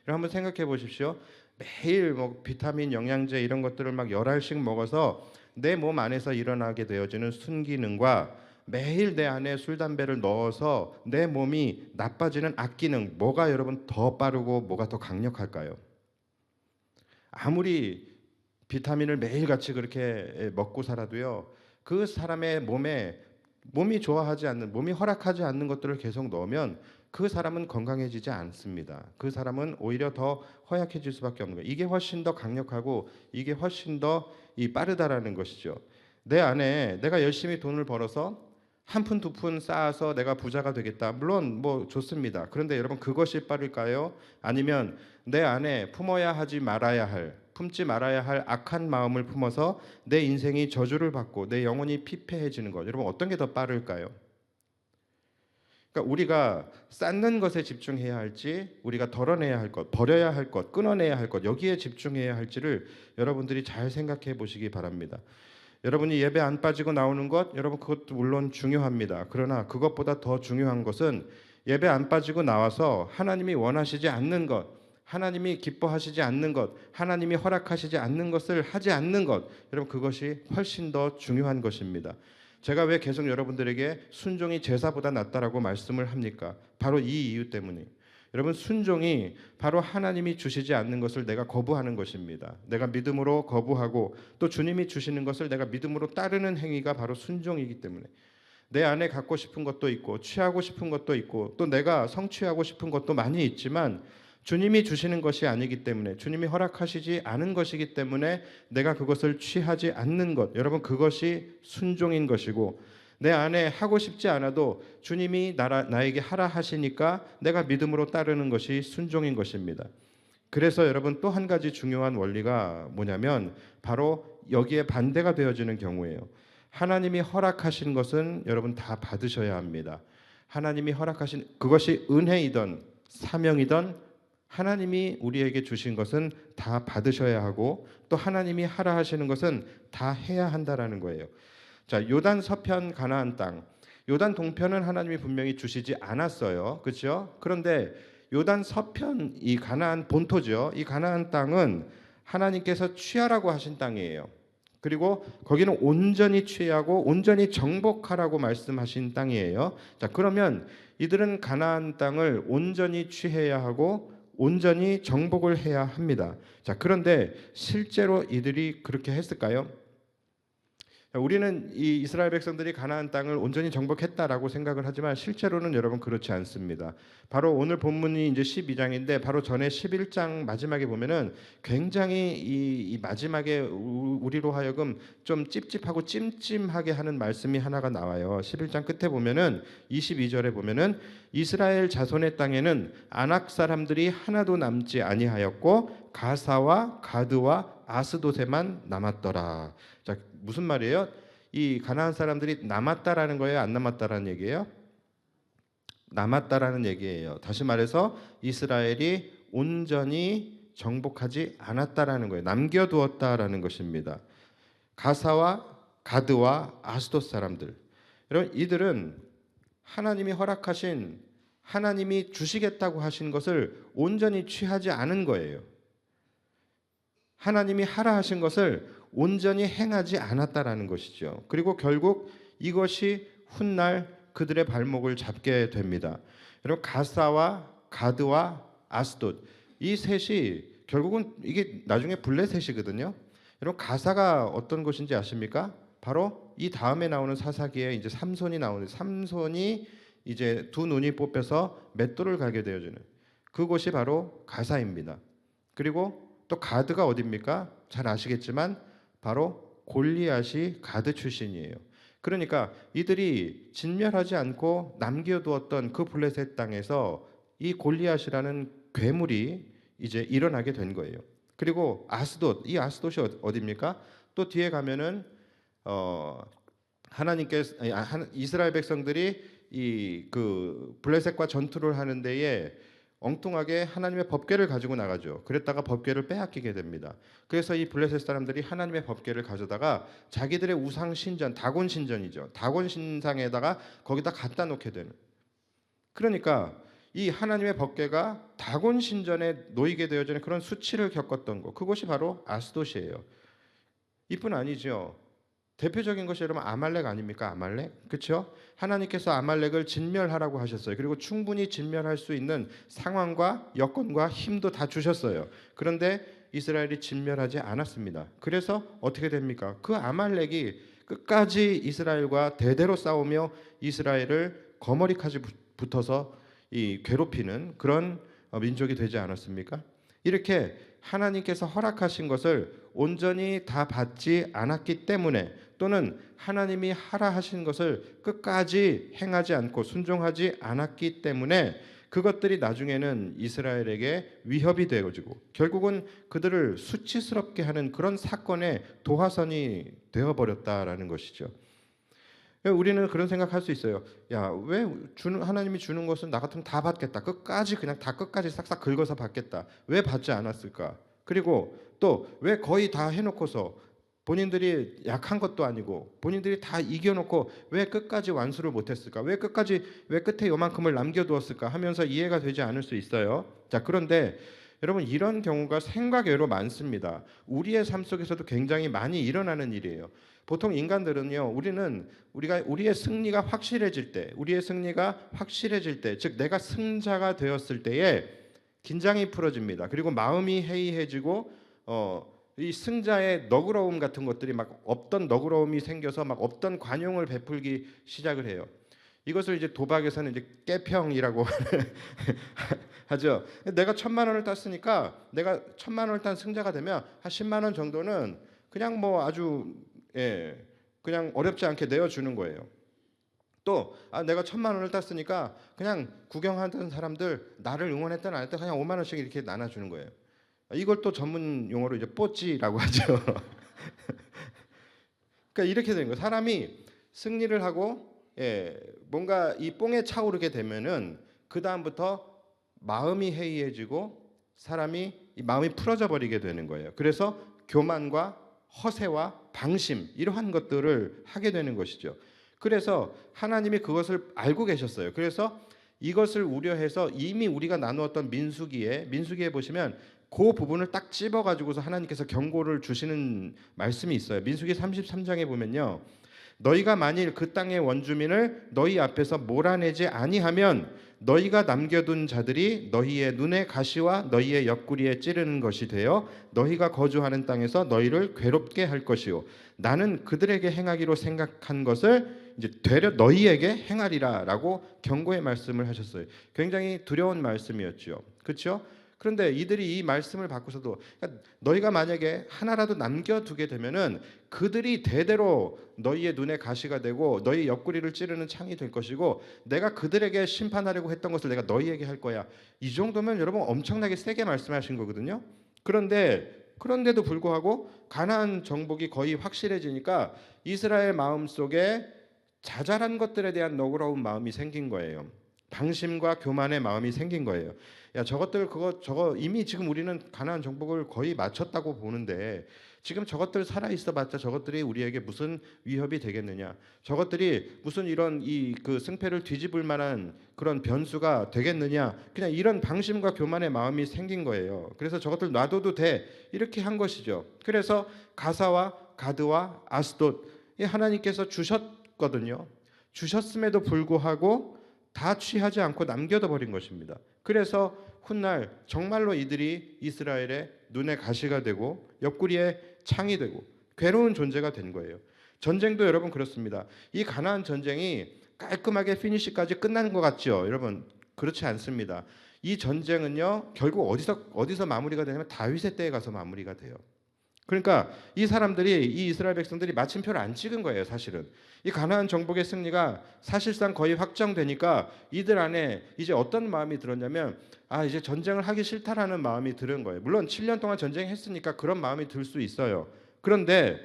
여러분 한번 생각해 보십시오. 매일 뭐 비타민, 영양제 이런 것들을 막 10알씩 먹어서 내 몸 안에서 일어나게 되어지는 순기능과 매일 내 안에 술, 담배를 넣어서 내 몸이 나빠지는 악기능, 뭐가 여러분 더 빠르고 뭐가 더 강력할까요? 아무리 비타민을 매일같이 그렇게 먹고 살아도요, 그 사람의 몸이 좋아하지 않는, 몸이 허락하지 않는 것들을 계속 넣으면 그 사람은 건강해지지 않습니다. 그 사람은 오히려 더 허약해질 수밖에 없는 거예요. 이게 훨씬 더 강력하고 이게 훨씬 더 빠르다라는 것이죠. 내 안에 내가 열심히 돈을 벌어서 한 푼 두 푼 쌓아서 내가 부자가 되겠다. 물론 뭐 좋습니다. 그런데 여러분 그것이 빠를까요? 아니면 내 안에 품지 말아야 할 악한 마음을 품어서 내 인생이 저주를 받고 내 영혼이 피폐해지는 것. 여러분 어떤 게 더 빠를까요? 그러니까 우리가 쌓는 것에 집중해야 할지, 우리가 덜어내야 할 것, 버려야 할 것, 끊어내야 할 것, 여기에 집중해야 할지를 여러분들이 잘 생각해 보시기 바랍니다. 여러분이 예배 안 빠지고 나오는 것, 여러분 그것도 물론 중요합니다. 그러나 그것보다 더 중요한 것은 예배 안 빠지고 나와서 하나님이 원하시지 않는 것, 하나님이 기뻐하시지 않는 것, 하나님이 허락하시지 않는 것을 하지 않는 것, 여러분 그것이 훨씬 더 중요한 것입니다. 제가 왜 계속 여러분들에게 순종이 제사보다 낫다라고 말씀을 합니까? 바로 이 이유 때문에. 여러분 순종이 바로 하나님이 주시지 않는 것을 내가 거부하는 것입니다. 내가 믿음으로 거부하고 또 주님이 주시는 것을 내가 믿음으로 따르는 행위가 바로 순종이기 때문에 내 안에 갖고 싶은 것도 있고 취하고 싶은 것도 있고 또 내가 성취하고 싶은 것도 많이 있지만 주님이 주시는 것이 아니기 때문에 주님이 허락하시지 않은 것이기 때문에 내가 그것을 취하지 않는 것 여러분 그것이 순종인 것이고 내 안에 하고 싶지 않아도 주님이 나에게 하라 하시니까 내가 믿음으로 따르는 것이 순종인 것입니다. 그래서 여러분 또 한 가지 중요한 원리가 뭐냐면 바로 여기에 반대가 되어지는 경우예요. 하나님이 허락하신 것은 여러분 다 받으셔야 합니다. 하나님이 허락하신 그것이 은혜이든 사명이든 하나님이 우리에게 주신 것은 다 받으셔야 하고 또 하나님이 하라 하시는 것은 다 해야 한다라는 거예요. 자, 요단 서편 가나안 땅. 요단 동편은 하나님이 분명히 주시지 않았어요. 그렇죠? 그런데 요단 서편 이 가나안 본토죠. 이 가나안 땅은 하나님께서 취하라고 하신 땅이에요. 그리고 거기는 온전히 취하고 온전히 정복하라고 말씀하신 땅이에요. 자, 그러면 이들은 가나안 땅을 온전히 취해야 하고 온전히 정복을 해야 합니다. 자, 그런데 실제로 이들이 그렇게 했을까요? 우리는 이 이스라엘 백성들이 가나안 땅을 온전히 정복했다라고 생각을 하지만 실제로는 여러분 그렇지 않습니다. 바로 오늘 본문이 이제 12장인데 바로 전에 11장 마지막에 보면은 굉장히 이 마지막에 우리로 하여금 좀 찝찝하고 찜찜하게 하는 말씀이 하나가 나와요. 11장 끝에 보면은 22절에 보면은 이스라엘 자손의 땅에는 아낙 사람들이 하나도 남지 아니하였고 가사와 가드와 아스돗에만 남았더라. 자, 무슨 말이에요? 이 가나안 사람들이 남았다라는 거예요? 안 남았다라는 얘기예요? 남았다라는 얘기예요. 다시 말해서 이스라엘이 온전히 정복하지 않았다라는 거예요. 남겨두었다라는 것입니다. 가사와 가드와 아스돗 사람들. 여러분 이들은 하나님이 허락하신 하나님이 주시겠다고 하신 것을 온전히 취하지 않은 거예요. 하나님이 하라 하신 것을 온전히 행하지 않았다라는 것이죠. 그리고 결국 이것이 훗날 그들의 발목을 잡게 됩니다. 여러분 가사와 가드와 아스돗 이 셋이 결국은 이게 나중에 블레셋이거든요. 여러분 가사가 어떤 곳인지 아십니까? 바로 이 다음에 나오는 사사기에 이제 삼손이 나오는 삼손이 이제 두 눈이 뽑혀서 맷돌을 갈게 되어지는 그곳이 바로 가사입니다. 그리고 또 가드가 어디입니까? 잘 아시겠지만 바로 골리앗이 가드 출신이에요. 그러니까 이들이 진멸하지 않고 남겨두었던 그 블레셋 땅에서 이 골리앗이라는 괴물이 이제 일어나게 된 거예요. 그리고 아스돗, 이 아스돗이 어디입니까? 또 뒤에 가면은 하나님께서 이스라엘 백성들이 이 그 블레셋과 전투를 하는 데에 엉뚱하게 하나님의 법궤를 가지고 나가죠. 그랬다가 법궤를 빼앗기게 됩니다. 그래서 이 블레셋 사람들이 하나님의 법궤를 가져다가 자기들의 우상 신전, 다곤 신전이죠. 다곤 신상에다가 거기다 갖다 놓게 되는. 그러니까 이 하나님의 법궤가 다곤 신전에 놓이게 되어지는 그런 수치를 겪었던 것. 그것이 바로 아스돗이에요. 이뿐 아니죠. 대표적인 것이 여러분 아말렉 아닙니까? 아말렉? 그렇죠? 하나님께서 아말렉을 진멸하라고 하셨어요. 그리고 충분히 진멸할 수 있는 상황과 여건과 힘도 다 주셨어요. 그런데 이스라엘이 진멸하지 않았습니다. 그래서 어떻게 됩니까? 그 아말렉이 끝까지 이스라엘과 대대로 싸우며 이스라엘을 거머리까지 붙어서 이 괴롭히는 그런 민족이 되지 않았습니까? 이렇게 하나님께서 허락하신 것을 온전히 다 받지 않았기 때문에 또는 하나님이 하라 하신 것을 끝까지 행하지 않고 순종하지 않았기 때문에 그것들이 나중에는 이스라엘에게 위협이 되어지고 결국은 그들을 수치스럽게 하는 그런 사건의 도화선이 되어버렸다라는 것이죠. 우리는 그런 생각할 수 있어요. 야, 왜 하나님이 주는 것은 나 같으면 다 받겠다. 끝까지 그냥 다 끝까지 싹싹 긁어서 받겠다. 왜 받지 않았을까? 그리고 또 왜 거의 다 해놓고서 본인들이 약한 것도 아니고 본인들이 다 이겨놓고 왜 끝까지 완수를 못했을까? 왜 끝에 요만큼을 남겨두었을까? 하면서 이해가 되지 않을 수 있어요. 자, 그런데 여러분 이런 경우가 생각외로 많습니다. 우리의 삶 속에서도 굉장히 많이 일어나는 일이에요. 보통 인간들은요, 우리의 승리가 확실해질 때, 즉 내가 승자가 되었을 때에 긴장이 풀어집니다. 그리고 마음이 해이해지고 이 승자의 너그러움 같은 것들이 막 없던 너그러움이 생겨서 막 없던 관용을 베풀기 시작을 해요. 이것을 이제 도박에서는 이제 깨평이라고 하죠. 내가 1,000만 원을 땄으니까 내가 1,000만 원을 딴 승자가 되면 한 10만 원 정도는 그냥 뭐 아주 그냥 어렵지 않게 내어주는 거예요. 또 내가 1,000만 원을 땄으니까 그냥 구경하던 사람들 나를 응원했든 안 했든 그냥 5만 원씩 이렇게 나눠주는 거예요. 이걸 또 전문 용어로 이제 뽀찌라고 하죠. 그러니까 이렇게 되는 거예요. 사람이 승리를 하고 뭔가 이 뽕에 차오르게 되면은 그 다음부터 마음이 해이해지고 이 마음이 풀어져 버리게 되는 거예요. 그래서 교만과 허세와 방심 이러한 것들을 하게 되는 것이죠. 그래서 하나님이 그것을 알고 계셨어요. 그래서 이것을 우려해서 이미 우리가 나누었던 민수기에 보시면 그 부분을 딱 집어 가지고서 하나님께서 경고를 주시는 말씀이 있어요. 민수기 33장에 보면요. 너희가 만일 그 땅의 원주민을 너희 앞에서 몰아내지 아니하면 너희가 남겨둔 자들이 너희의 눈의 가시와 너희의 옆구리에 찌르는 것이 되어 너희가 거주하는 땅에서 너희를 괴롭게 할 것이요 나는 그들에게 행하기로 생각한 것을 이제 되려 너희에게 행하리라라고 경고의 말씀을 하셨어요. 굉장히 두려운 말씀이었죠. 그렇죠? 그런데 이들이 이 말씀을 받고서도 그러니까 너희가 만약에 하나라도 남겨두게 되면은 그들이 대대로 너희의 눈에 가시가 되고 너희 옆구리를 찌르는 창이 될 것이고 내가 그들에게 심판하려고 했던 것을 내가 너희에게 할 거야. 이 정도면 여러분 엄청나게 세게 말씀하신 거거든요. 그런데도 불구하고 가나안 정복이 거의 확실해지니까 이스라엘 마음속에 자잘한 것들에 대한 너그러운 마음이 생긴 거예요. 방심과 교만의 마음이 생긴 거예요. 야, 저거 이미 지금 우리는 가나안 정복을 거의 마쳤다고 보는데 지금 저것들 살아 있어봤자 저것들이 우리에게 무슨 위협이 되겠느냐? 저것들이 무슨 이런 그 승패를 뒤집을 만한 그런 변수가 되겠느냐? 그냥 이런 방심과 교만의 마음이 생긴 거예요. 그래서 저것들 놔둬도 돼 이렇게 한 것이죠. 그래서 가사와 가드와 아스돗 하나님께서 주셨거든요. 주셨음에도 불구하고 다 취하지 않고 남겨둬 버린 것입니다. 그래서 훗날 정말로 이들이 이스라엘의 눈에 가시가 되고 옆구리에 창이 되고 괴로운 존재가 된 거예요. 전쟁도 여러분 그렇습니다. 이 가나안 전쟁이 깔끔하게 피니시까지 끝난 것 같죠? 여러분 그렇지 않습니다. 이 전쟁은요 결국 어디서 마무리가 되냐면 다윗의 때에 가서 마무리가 돼요. 그러니까 이 이스라엘 백성들이 마침표를 안 찍은 거예요. 사실은 이 가나안 정복의 승리가 사실상 거의 확정되니까 이들 안에 이제 어떤 마음이 들었냐면 이제 전쟁을 하기 싫다라는 마음이 드는 거예요. 물론 7년 동안 전쟁했으니까 그런 마음이 들 수 있어요. 그런데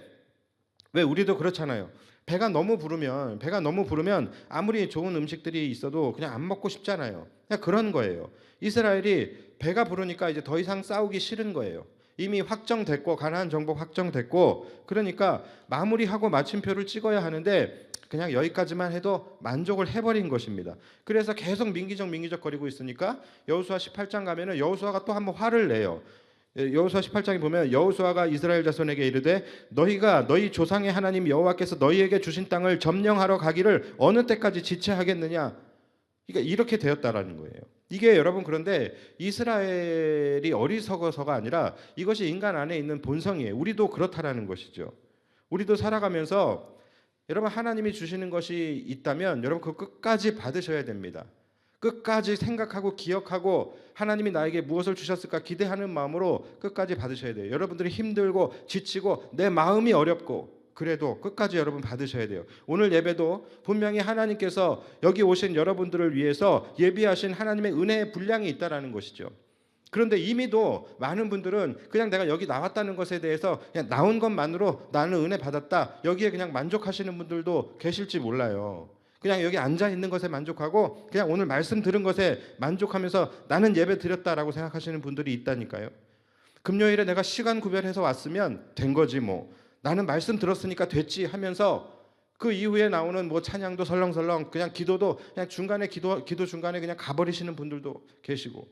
왜 우리도 그렇잖아요. 배가 너무 부르면 아무리 좋은 음식들이 있어도 그냥 안 먹고 싶잖아요. 그냥 그런 거예요. 이스라엘이 배가 부르니까 이제 더 이상 싸우기 싫은 거예요. 이미 확정됐고 가나안 정복 확정됐고 그러니까 마무리하고 마침표를 찍어야 하는데 그냥 여기까지만 해도 만족을 해버린 것입니다. 그래서 계속 민기적 거리고 있으니까 여호수아 18장 가면은 여호수아가 또 한번 화를 내요. 여호수아 18장에 보면 여호수아가 이스라엘 자손에게 이르되 너희가 너희 조상의 하나님 여호와께서 너희에게 주신 땅을 점령하러 가기를 어느 때까지 지체하겠느냐. 그러니까 이렇게 되었다라는 거예요. 이게 여러분 그런데 이스라엘이 어리석어서가 아니라 이것이 인간 안에 있는 본성이에요. 우리도 그렇다라는 것이죠. 우리도 살아가면서 여러분 하나님이 주시는 것이 있다면 여러분 그 끝까지 받으셔야 됩니다. 끝까지 생각하고 기억하고 하나님이 나에게 무엇을 주셨을까 기대하는 마음으로 끝까지 받으셔야 돼요. 여러분들이 힘들고 지치고 내 마음이 어렵고 그래도 끝까지 여러분 받으셔야 돼요. 오늘 예배도 분명히 하나님께서 여기 오신 여러분들을 위해서 예비하신 하나님의 은혜의 분량이 있다라는 것이죠. 그런데 이미도 많은 분들은 그냥 내가 여기 나왔다는 것에 대해서 그냥 나온 것만으로 나는 은혜 받았다, 여기에 그냥 만족하시는 분들도 계실지 몰라요. 그냥 여기 앉아 있는 것에 만족하고 그냥 오늘 말씀 들은 것에 만족하면서 나는 예배 드렸다라고 생각하시는 분들이 있다니까요. 금요일에 내가 시간 구별해서 왔으면 된 거지 뭐, 나는 말씀 들었으니까 됐지 하면서 그 이후에 나오는 뭐 찬양도 설렁설렁 그냥 기도도 그냥 중간에 기도 중간에 그냥 가버리시는 분들도 계시고,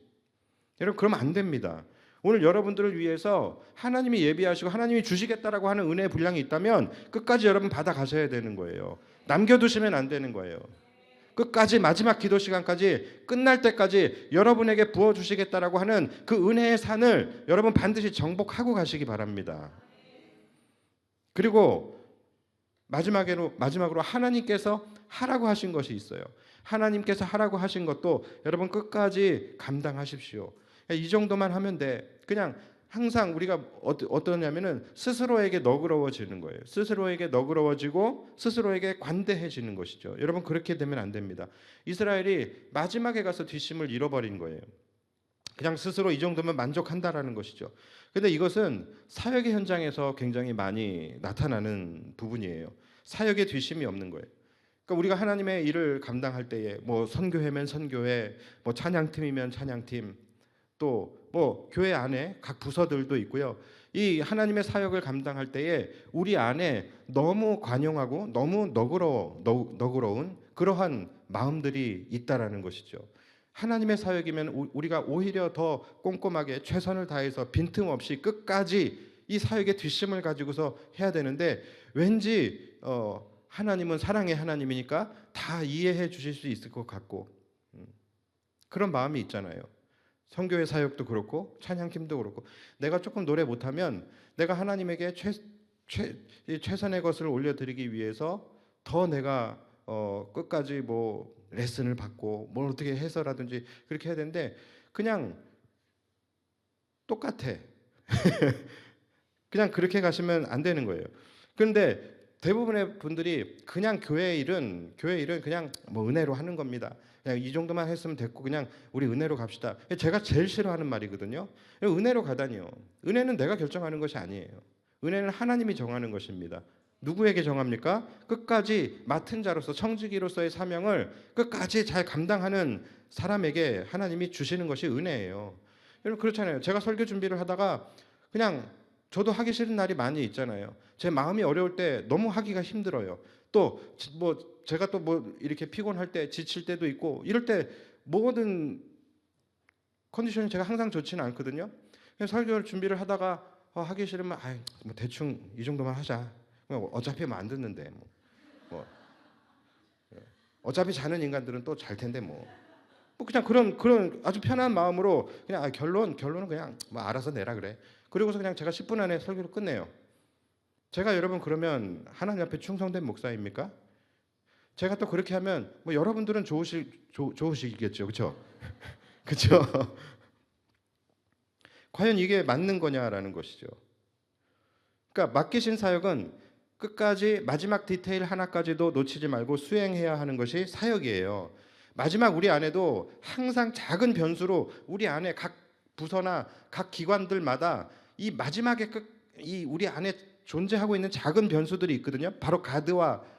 여러분 그러면 안 됩니다. 오늘 여러분들을 위해서 하나님이 예비하시고 하나님이 주시겠다라고 하는 은혜의 분량이 있다면 끝까지 여러분 받아 가셔야 되는 거예요. 남겨두시면 안 되는 거예요. 끝까지 마지막 기도 시간까지 끝날 때까지 여러분에게 부어주시겠다라고 하는 그 은혜의 산을 여러분 반드시 정복하고 가시기 바랍니다. 그리고 마지막으로 하나님께서 하라고 하신 것이 있어요. 하나님께서 하라고 하신 것도 여러분 끝까지 감당하십시오. 이 정도만 하면 돼. 그냥 항상 우리가 어떠냐면은 스스로에게 너그러워지는 거예요. 스스로에게 너그러워지고 스스로에게 관대해지는 것이죠. 여러분 그렇게 되면 안 됩니다. 이스라엘이 마지막에 가서 뒷심을 잃어버린 거예요. 그냥 스스로 이 정도면 만족한다라는 것이죠. 근데 이것은 사역의 현장에서 굉장히 많이 나타나는 부분이에요. 사역의 뒷심이 없는 거예요. 그러니까 우리가 하나님의 일을 감당할 때에 뭐 선교회면 선교회, 뭐 찬양팀이면 찬양팀, 또 뭐 교회 안에 각 부서들도 있고요. 이 하나님의 사역을 감당할 때에 우리 안에 너무 관용하고 너무 너그러운 그러한 마음들이 있다라는 것이죠. 하나님의 사역이면 우리가 오히려 더 꼼꼼하게 최선을 다해서 빈틈없이 끝까지 이 사역의 뒷심을 가지고서 해야 되는데, 왠지 하나님은 사랑의 하나님이니까 다 이해해 주실 수 있을 것 같고 그런 마음이 있잖아요. 선교회 사역도 그렇고 찬양팀도 그렇고, 내가 조금 노래 못하면 내가 하나님에게 최선의 것을 올려드리기 위해서 더 내가 끝까지 뭐 레슨을 받고 뭘 어떻게 해서라든지 그렇게 해야 되는데, 그냥 똑같아. 그냥 그렇게 가시면 안 되는 거예요. 그런데 대부분의 분들이 그냥 교회 일은 그냥 뭐 은혜로 하는 겁니다. 그냥 이 정도만 했으면 됐고 그냥 우리 은혜로 갑시다. 제가 제일 싫어하는 말이거든요. 은혜로 가다니요. 은혜는 내가 결정하는 것이 아니에요. 은혜는 하나님이 정하는 것입니다. 누구에게 정합니까? 끝까지 맡은 자로서 청지기로서의 사명을 끝까지 잘 감당하는 사람에게 하나님이 주시는 것이 은혜예요. 여러분 그렇잖아요. 제가 설교 준비를 하다가 그냥 저도 하기 싫은 날이 많이 있잖아요. 제 마음이 어려울 때 너무 하기가 힘들어요. 또 뭐 제가 또 뭐 이렇게 피곤할 때 지칠 때도 있고, 이럴 때 모든 컨디션이 제가 항상 좋지는 않거든요. 그래서 설교를 준비를 하다가 하기 싫으면 뭐 대충 이 정도만 하자. 어차피 뭐 안 듣는데 뭐 어차피 자는 인간들은 또 잘 텐데 뭐 그냥 그런 아주 편한 마음으로 그냥 결론은 그냥 뭐 알아서 내라 그래. 그리고서 그냥 제가 10분 안에 설교를 끝내요. 제가 여러분 그러면 하나님 앞에 충성된 목사입니까? 제가 또 그렇게 하면 뭐 여러분들은 좋으시겠죠, 그렇죠? 그렇죠? 과연 이게 맞는 거냐라는 것이죠. 그러니까 맡기신 사역은 끝까지 마지막 디테일 하나까지도 놓치지 말고 수행해야 하는 것이 사역이에요. 마지막 우리 안에도 항상 작은 변수로 우리 안에 각 부서나 각 기관들마다 이 마지막에 이 우리 안에 존재하고 있는 작은 변수들이 있거든요. 바로 가드와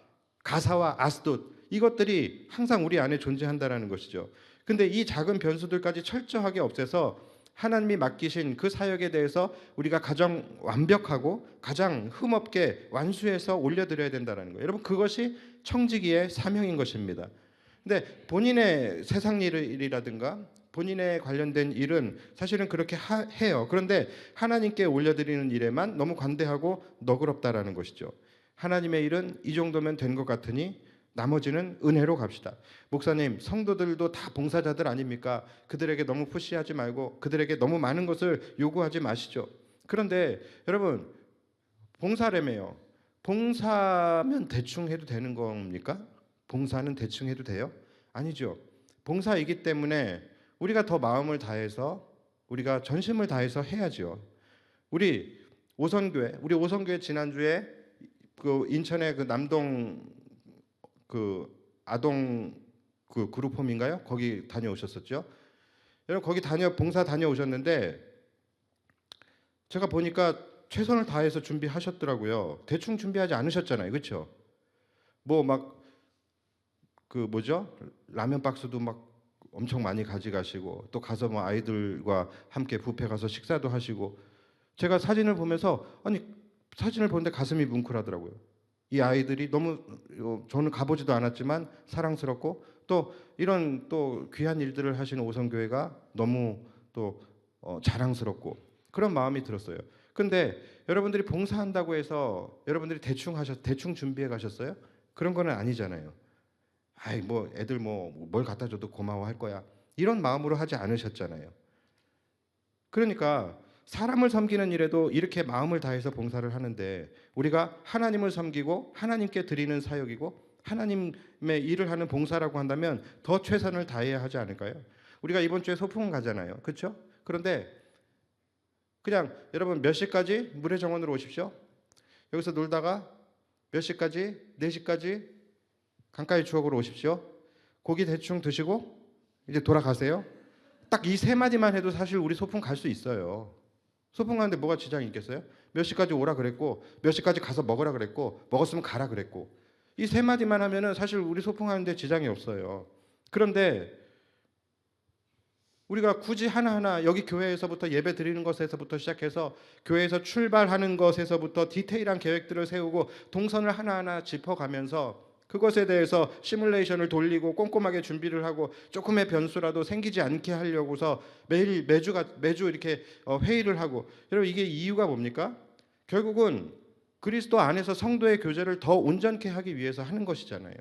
가사와 아스돗, 이것들이 항상 우리 안에 존재한다라는 것이죠. 근데 이 작은 변수들까지 철저하게 없애서 하나님이 맡기신 그 사역에 대해서 우리가 가장 완벽하고 가장 흠없게 완수해서 올려드려야 된다는 거예요. 여러분 그것이 청지기의 사명인 것입니다. 근데 본인의 세상 일이라든가 본인의 관련된 일은 사실은 그렇게 해요. 그런데 하나님께 올려드리는 일에만 너무 관대하고 너그럽다라는 것이죠. 하나님의 일은 이 정도면 된 것 같으니 나머지는 은혜로 갑시다. 목사님, 성도들도 다 봉사자들 아닙니까? 그들에게 너무 푸시하지 말고 그들에게 너무 많은 것을 요구하지 마시죠. 그런데 여러분, 봉사라며요. 봉사면 대충 해도 되는 겁니까? 봉사는 대충 해도 돼요? 아니죠. 봉사이기 때문에 우리가 더 마음을 다해서 우리가 전심을 다해서 해야죠. 우리 오선교회 지난주에 그 인천의 그 남동 그 아동 그 그룹홈인가요? 거기 다녀오셨었죠? 여러분 거기 봉사 다녀오셨는데 제가 보니까 최선을 다해서 준비하셨더라고요. 대충 준비하지 않으셨잖아요, 그렇죠? 뭐 막 그 뭐죠? 라면 박스도 막 엄청 많이 가져가시고 또 가서 뭐 아이들과 함께 뷔페 가서 식사도 하시고 제가 사진을 보면서 아니 사진을 보는데 가슴이 뭉클하더라고요. 이 아이들이 너무 저는 가보지도 않았지만 사랑스럽고 또 이런 또 귀한 일들을 하시는 오성교회가 너무 또 자랑스럽고 그런 마음이 들었어요. 근데 여러분들이 봉사한다고 해서 여러분들이 대충 준비해 가셨어요? 그런 거는 아니잖아요. 아이 뭐 애들 뭐 뭘 갖다 줘도 고마워할 거야. 이런 마음으로 하지 않으셨잖아요. 그러니까 사람을 섬기는 일에도 이렇게 마음을 다해서 봉사를 하는데 우리가 하나님을 섬기고 하나님께 드리는 사역이고 하나님의 일을 하는 봉사라고 한다면 더 최선을 다해야 하지 않을까요? 우리가 이번 주에 소풍 가잖아요. 그렇죠? 그런데 그냥 여러분 몇 시까지 물의 정원으로 오십시오. 여기서 놀다가 몇 시까지? 4시까지 강가의 추억으로 오십시오. 고기 대충 드시고 이제 돌아가세요. 딱 이 세 마디만 해도 사실 우리 소풍 갈 수 있어요. 소풍 가는데 뭐가 지장이 있겠어요? 몇 시까지 오라 그랬고 몇 시까지 가서 먹으라 그랬고 먹었으면 가라 그랬고 이 세 마디만 하면은 사실 우리 소풍 하는데 지장이 없어요. 그런데 우리가 굳이 하나하나 여기 교회에서부터 예배 드리는 것에서부터 시작해서 교회에서 출발하는 것에서부터 디테일한 계획들을 세우고 동선을 하나하나 짚어가면서 그것에 대해서 시뮬레이션을 돌리고 꼼꼼하게 준비를 하고 조금의 변수라도 생기지 않게 하려고서 매주 이렇게 회의를 하고 여러분 이게 이유가 뭡니까? 결국은 그리스도 안에서 성도의 교제를 더 온전케 하기 위해서 하는 것이잖아요.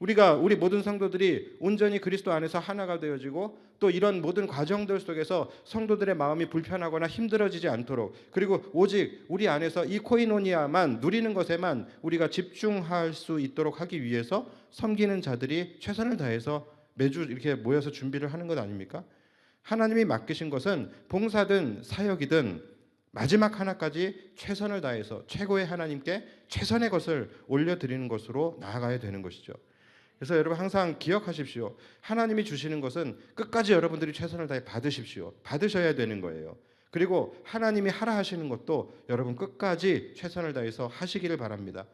우리 모든 성도들이 온전히 그리스도 안에서 하나가 되어지고 또 이런 모든 과정들 속에서 성도들의 마음이 불편하거나 힘들어지지 않도록 그리고 오직 우리 안에서 이 코이노니아만 누리는 것에만 우리가 집중할 수 있도록 하기 위해서 섬기는 자들이 최선을 다해서 매주 이렇게 모여서 준비를 하는 것 아닙니까? 하나님이 맡기신 것은 봉사든 사역이든 마지막 하나까지 최선을 다해서 최고의 하나님께 최선의 것을 올려드리는 것으로 나아가야 되는 것이죠. 그래서 여러분 항상 기억하십시오. 하나님이 주시는 것은 끝까지 여러분들이 최선을 다해 받으십시오. 받으셔야 되는 거예요. 그리고 하나님이 하라 하시는 것도 여러분 끝까지 최선을 다해서 하시기를 바랍니다.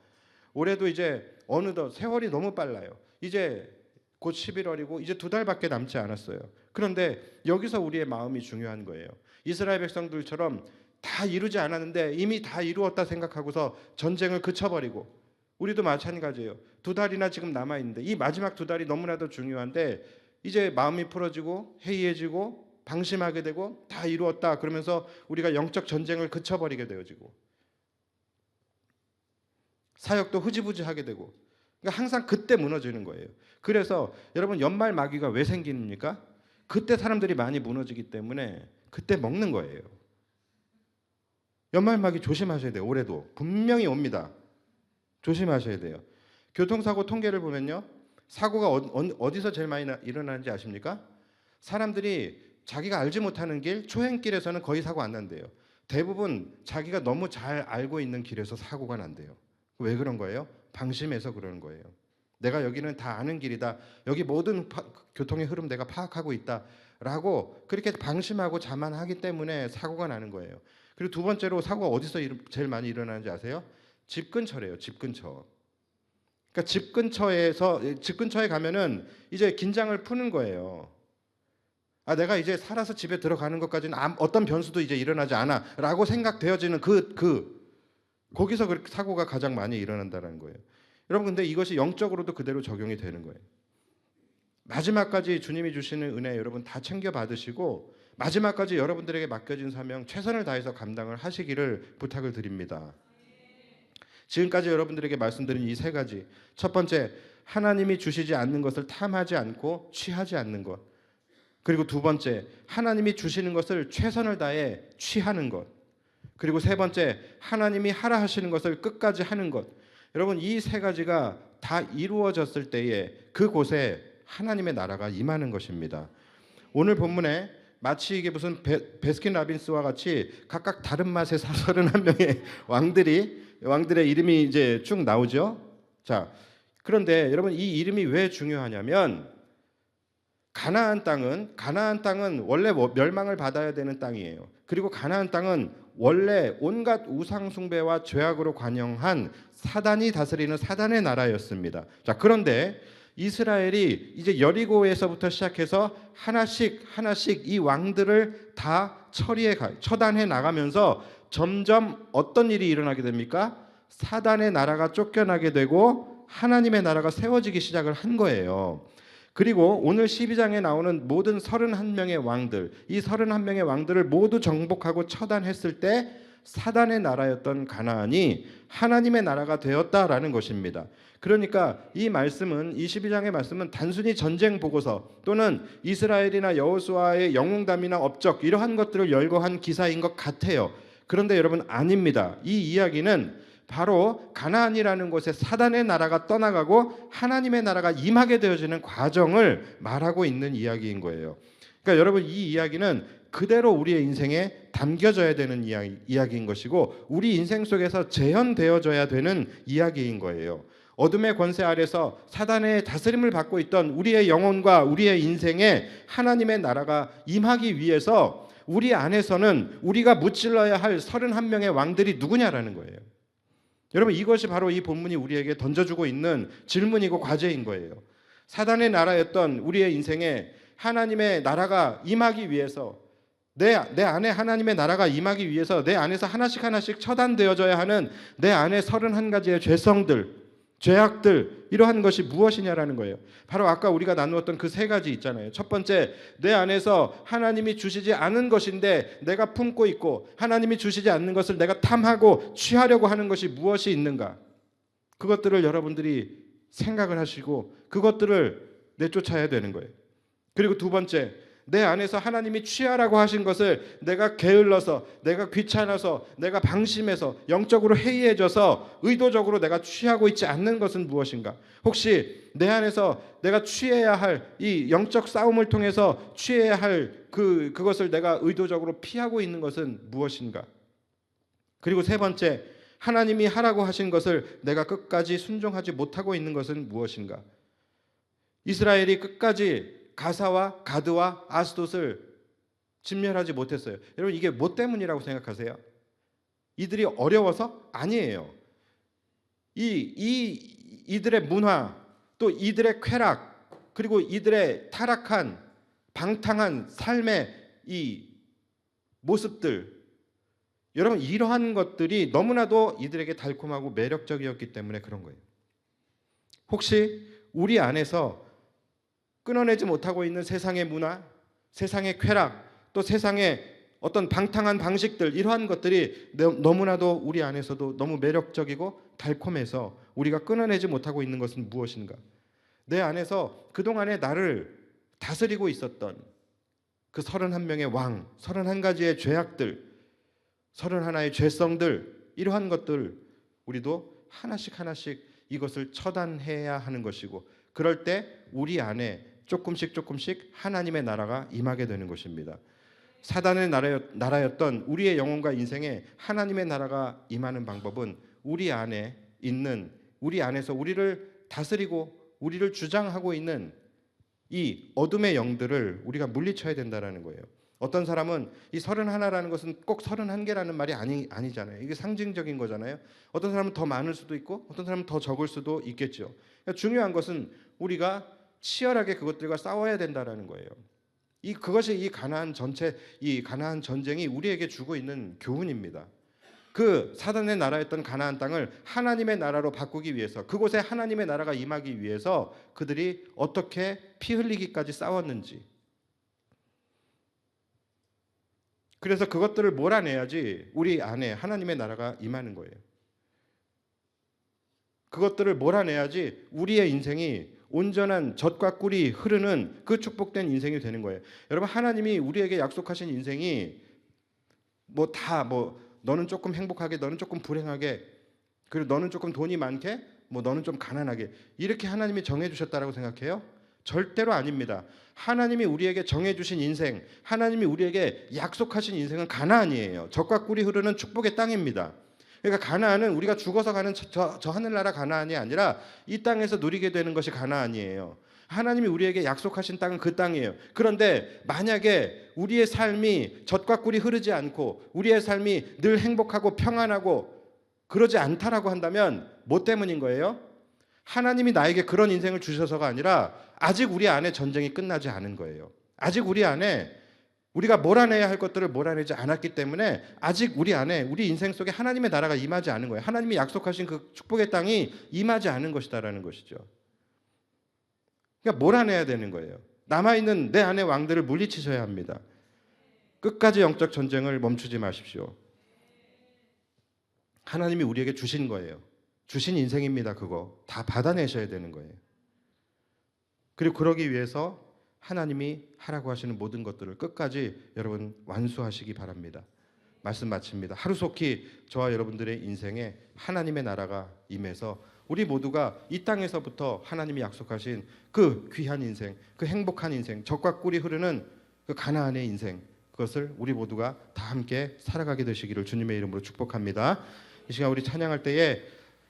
올해도 이제 어느덧 세월이 너무 빨라요. 이제 곧 11월이고 이제 2달밖에 남지 않았어요. 그런데 여기서 우리의 마음이 중요한 거예요. 이스라엘 백성들처럼 다 이루지 않았는데 이미 다 이루었다 생각하고서 전쟁을 그쳐버리고 우리도 마찬가지예요. 2달이나 지금 남아있는데 이 마지막 2달이 너무나도 중요한데 이제 마음이 풀어지고 해이해지고 방심하게 되고 다 이루었다 그러면서 우리가 영적 전쟁을 그쳐버리게 되어지고 사역도 흐지부지하게 되고 그러니까 항상 그때 무너지는 거예요. 그래서 여러분 연말 마귀가 왜 생깁니까? 그때 사람들이 많이 무너지기 때문에 그때 먹는 거예요. 연말 마귀 조심하셔야 돼요. 올해도 분명히 옵니다. 조심하셔야 돼요. 교통사고 통계를 보면요. 사고가 어디서 제일 많이 일어나는지 아십니까? 사람들이 자기가 알지 못하는 길, 초행길에서는 거의 사고 안 난대요. 대부분 자기가 너무 잘 알고 있는 길에서 사고가 난대요. 왜 그런 거예요? 방심해서 그러는 거예요. 내가 여기는 다 아는 길이다. 여기 모든 교통의 흐름 내가 파악하고 있다. 라고 그렇게 방심하고 자만하기 때문에 사고가 나는 거예요. 그리고 두 번째로 사고가 어디서 제일 많이 일어나는지 아세요? 집 근처래요. 집 근처. 그러니까 집 근처에 가면은 이제 긴장을 푸는 거예요. 아, 내가 이제 살아서 집에 들어가는 것까지는 어떤 변수도 이제 일어나지 않아라고 생각되어지는 거기서 그렇게 사고가 가장 많이 일어난다는 거예요. 여러분 근데 이것이 영적으로도 그대로 적용이 되는 거예요. 마지막까지 주님이 주시는 은혜 여러분 다 챙겨 받으시고 마지막까지 여러분들에게 맡겨진 사명 최선을 다해서 감당을 하시기를 부탁을 드립니다. 지금까지 여러분들에게 말씀드린 이 세 가지. 첫 번째, 하나님이 주시지 않는 것을 탐하지 않고 취하지 않는 것. 그리고 두 번째, 하나님이 주시는 것을 최선을 다해 취하는 것. 그리고 세 번째, 하나님이 하라 하시는 것을 끝까지 하는 것. 여러분 이 세 가지가 다 이루어졌을 때에 그곳에 하나님의 나라가 임하는 것입니다. 오늘 본문에 마치 이게 무슨 베스킨 라빈스와 같이 각각 다른 맛의 31명의 왕들이 왕들의 이름이 이제 쭉 나오죠. 자, 그런데 여러분 이 이름이 왜 중요하냐면 가나안 땅은 원래 멸망을 받아야 되는 땅이에요. 그리고 가나안 땅은 원래 온갖 우상 숭배와 죄악으로 관영한 사단이 다스리는 사단의 나라였습니다. 자, 그런데 이스라엘이 이제 여리고에서부터 시작해서 하나씩 이 왕들을 다 처단해 나가면서 점점 어떤 일이 일어나게 됩니까? 사단의 나라가 쫓겨나게 되고 하나님의 나라가 세워지기 시작을 한 거예요. 그리고 오늘 12장에 나오는 모든 31명의 왕들, 이 31명의 왕들을 모두 정복하고 처단했을 때 사단의 나라였던 가나안이 하나님의 나라가 되었다라는 것입니다. 그러니까 이 말씀은, 22장의 말씀은 단순히 전쟁 보고서 또는 이스라엘이나 여호수아의 영웅담이나 업적 이러한 것들을 열거한 기사인 것 같아요. 그런데 여러분 아닙니다. 이 이야기는 바로 가나안이라는 곳에 사단의 나라가 떠나가고 하나님의 나라가 임하게 되어지는 과정을 말하고 있는 이야기인 거예요. 그러니까 여러분 이 이야기는 그대로 우리의 인생에 담겨져야 되는 이야기인 것이고 우리 인생 속에서 재현되어져야 되는 이야기인 거예요. 어둠의 권세 아래서 사단의 다스림을 받고 있던 우리의 영혼과 우리의 인생에 하나님의 나라가 임하기 위해서 우리 안에서는 우리가 무찔러야 할 31명의 왕들이 누구냐라는 거예요. 여러분 이것이 바로 이 본문이 우리에게 던져주고 있는 질문이고 과제인 거예요. 사단의 나라였던 우리의 인생에 하나님의 나라가 임하기 위해서 내 안에 하나님의 나라가 임하기 위해서 내 안에서 하나씩 처단되어져야 하는 내 안에 31가지의 죄성들, 죄악들 이러한 것이 무엇이냐라는 거예요. 바로 아까 우리가 나누었던 그 세 가지 있잖아요. 첫 번째, 내 안에서 하나님이 주시지 않은 것인데 내가 품고 있고 하나님이 주시지 않는 것을 내가 탐하고 취하려고 하는 것이 무엇이 있는가? 그것들을 여러분들이 생각을 하시고 그것들을 내쫓아야 되는 거예요. 그리고 두 번째, 내 안에서 하나님이 취하라고 하신 것을 내가 게을러서, 내가 귀찮아서, 내가 방심해서, 영적으로 해이해져서 의도적으로 내가 취하고 있지 않는 것은 무엇인가? 혹시 내 안에서 내가 취해야 할 이 영적 싸움을 통해서 취해야 할 그것을 내가 의도적으로 피하고 있는 것은 무엇인가? 그리고 세 번째, 하나님이 하라고 하신 것을 내가 끝까지 순종하지 못하고 있는 것은 무엇인가? 이스라엘이 끝까지 가사와 가드와 아스돗을 진멸하지 못했어요. 여러분 이게 뭐 때문이라고 생각하세요? 이들이 어려워서? 아니에요. 이들의 문화, 또 이들의 쾌락, 그리고 이들의 타락한 방탕한 삶의 이 모습들, 여러분 이러한 것들이 너무나도 이들에게 달콤하고 매력적이었기 때문에 그런 거예요. 혹시 우리 안에서 끊어내지 못하고 있는 세상의 문화, 세상의 쾌락, 또 세상의 어떤 방탕한 방식들 이러한 것들이 너무나도 우리 안에서도 너무 매력적이고 달콤해서 우리가 끊어내지 못하고 있는 것은 무엇인가? 내 안에서 그동안에 나를 다스리고 있었던 그 31명의 왕, 31가지의 죄악들, 31의 죄성들 이러한 것들 우리도 하나씩 이것을 처단해야 하는 것이고 그럴 때 우리 안에 조금씩 하나님의 나라가 임하게 되는 것입니다. 사단의 나라였던 우리의 영혼과 인생에 하나님의 나라가 임하는 방법은 우리 안에서 우리를 다스리고 우리를 주장하고 있는 이 어둠의 영들을 우리가 물리쳐야 된다는 거예요. 어떤 사람은 이 31라는 것은 꼭 31개라는 말이 아니잖아요. 이게 상징적인 거잖아요. 어떤 사람은 더 많을 수도 있고 어떤 사람은 더 적을 수도 있겠죠. 그러니까 중요한 것은 우리가 치열하게 그것들과 싸워야 된다는 거예요. 그것이 이 가나안 전쟁이 우리에게 주고 있는 교훈입니다. 그 사단의 나라였던 가나안 땅을 하나님의 나라로 바꾸기 위해서 그곳에 하나님의 나라가 임하기 위해서 그들이 어떻게 피 흘리기까지 싸웠는지 그래서 그것들을 몰아내야지 우리 안에 하나님의 나라가 임하는 거예요. 그것들을 몰아내야지 우리의 인생이 온전한 젖과 꿀이 흐르는 그 축복된 인생이 되는 거예요. 여러분 하나님이 우리에게 약속하신 인생이 너는 조금 행복하게, 너는 조금 불행하게, 그리고 너는 조금 돈이 많게, 너는 좀 가난하게 이렇게 하나님이 정해주셨다라고 생각해요? 절대로 아닙니다. 하나님이 우리에게 정해주신 인생, 하나님이 우리에게 약속하신 인생은 가나안이에요. 젖과 꿀이 흐르는 축복의 땅입니다. 그러니까 가나안은 우리가 죽어서 가는 저 하늘나라 가나안이 아니라 이 땅에서 누리게 되는 것이 가나안이에요. 하나님이 우리에게 약속하신 땅은 그 땅이에요. 그런데 만약에 우리의 삶이 젖과 꿀이 흐르지 않고 우리의 삶이 늘 행복하고 평안하고 그러지 않다라고 한다면 뭐 때문인 거예요? 하나님이 나에게 그런 인생을 주셔서가 아니라 아직 우리 안에 전쟁이 끝나지 않은 거예요. 아직 우리 안에 우리가 몰아내야 할 것들을 몰아내지 않았기 때문에 아직 우리 안에 우리 인생 속에 하나님의 나라가 임하지 않은 거예요. 하나님이 약속하신 그 축복의 땅이 임하지 않은 것이다라는 것이죠. 그러니까 몰아내야 되는 거예요. 남아있는 내 안의 왕들을 물리치셔야 합니다. 끝까지 영적 전쟁을 멈추지 마십시오. 하나님이 우리에게 주신 거예요. 주신 인생입니다. 그거 다 받아내셔야 되는 거예요. 그리고 그러기 위해서 하나님이 하라고 하시는 모든 것들을 끝까지 여러분 완수하시기 바랍니다. 말씀 마칩니다. 하루속히 저와 여러분들의 인생에 하나님의 나라가 임해서 우리 모두가 이 땅에서부터 하나님이 약속하신 그 귀한 인생, 그 행복한 인생, 젖과 꿀이 흐르는 그 가나안의 인생, 그것을 우리 모두가 다 함께 살아가게 되시기를 주님의 이름으로 축복합니다. 이 시간 우리 찬양할 때에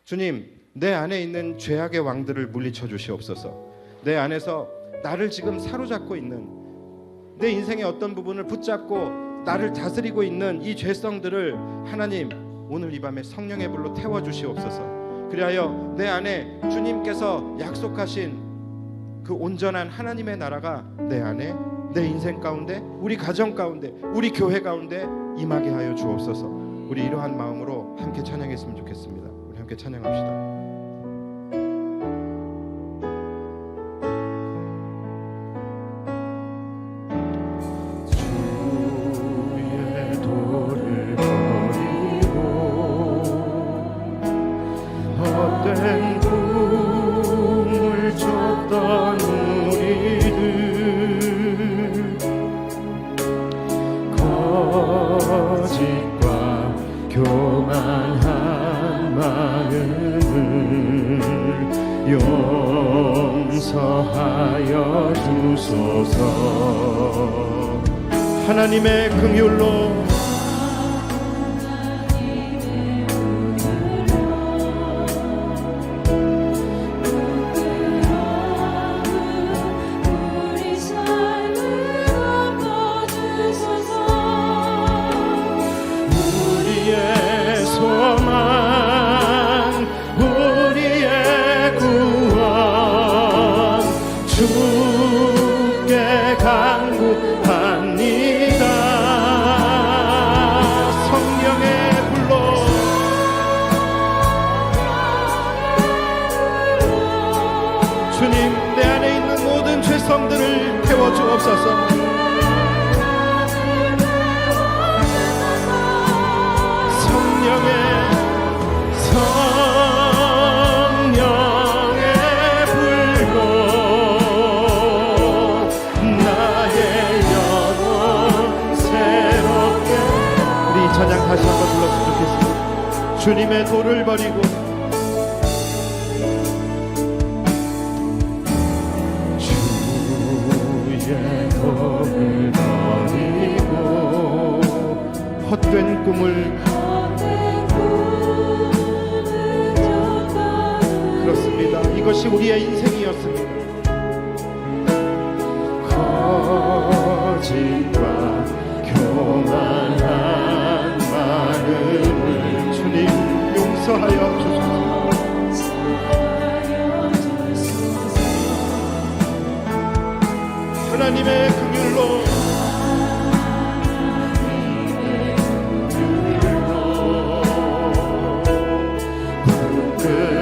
주님, 내 안에 있는 죄악의 왕들을 물리쳐 주시옵소서. 내 안에서 나를 지금 사로잡고 있는 내 인생의 어떤 부분을 붙잡고 나를 다스리고 있는 이 죄성들을 하나님 오늘 이 밤에 성령의 불로 태워 주시옵소서. 그리하여 내 안에 주님께서 약속하신 그 온전한 하나님의 나라가 내 안에 내 인생 가운데 우리 가정 가운데 우리 교회 가운데 임하게 하여 주옵소서. 우리 이러한 마음으로 함께 찬양했으면 좋겠습니다. 우리 함께 찬양합시다. 헛된 꿈을 쫓던 우리들 거짓과 교만한 마음을 용서하여 주소서. 하나님의 긍휼로 주께 간구합니다. 성령의 불로 주님, 내 안에 있는 모든 죄성들을 태워주옵소서. 성령의 불로 찬양 다시 한번 불렀으면 좋겠습니다. 주님의 도를 버리고 주의 도를 버리고 헛된 꿈을 그렇습니다. 이것이 우리의 인생이었습니다. 거짓과 교만한 주님 용서하여 주소서. 하나님의 긍휼로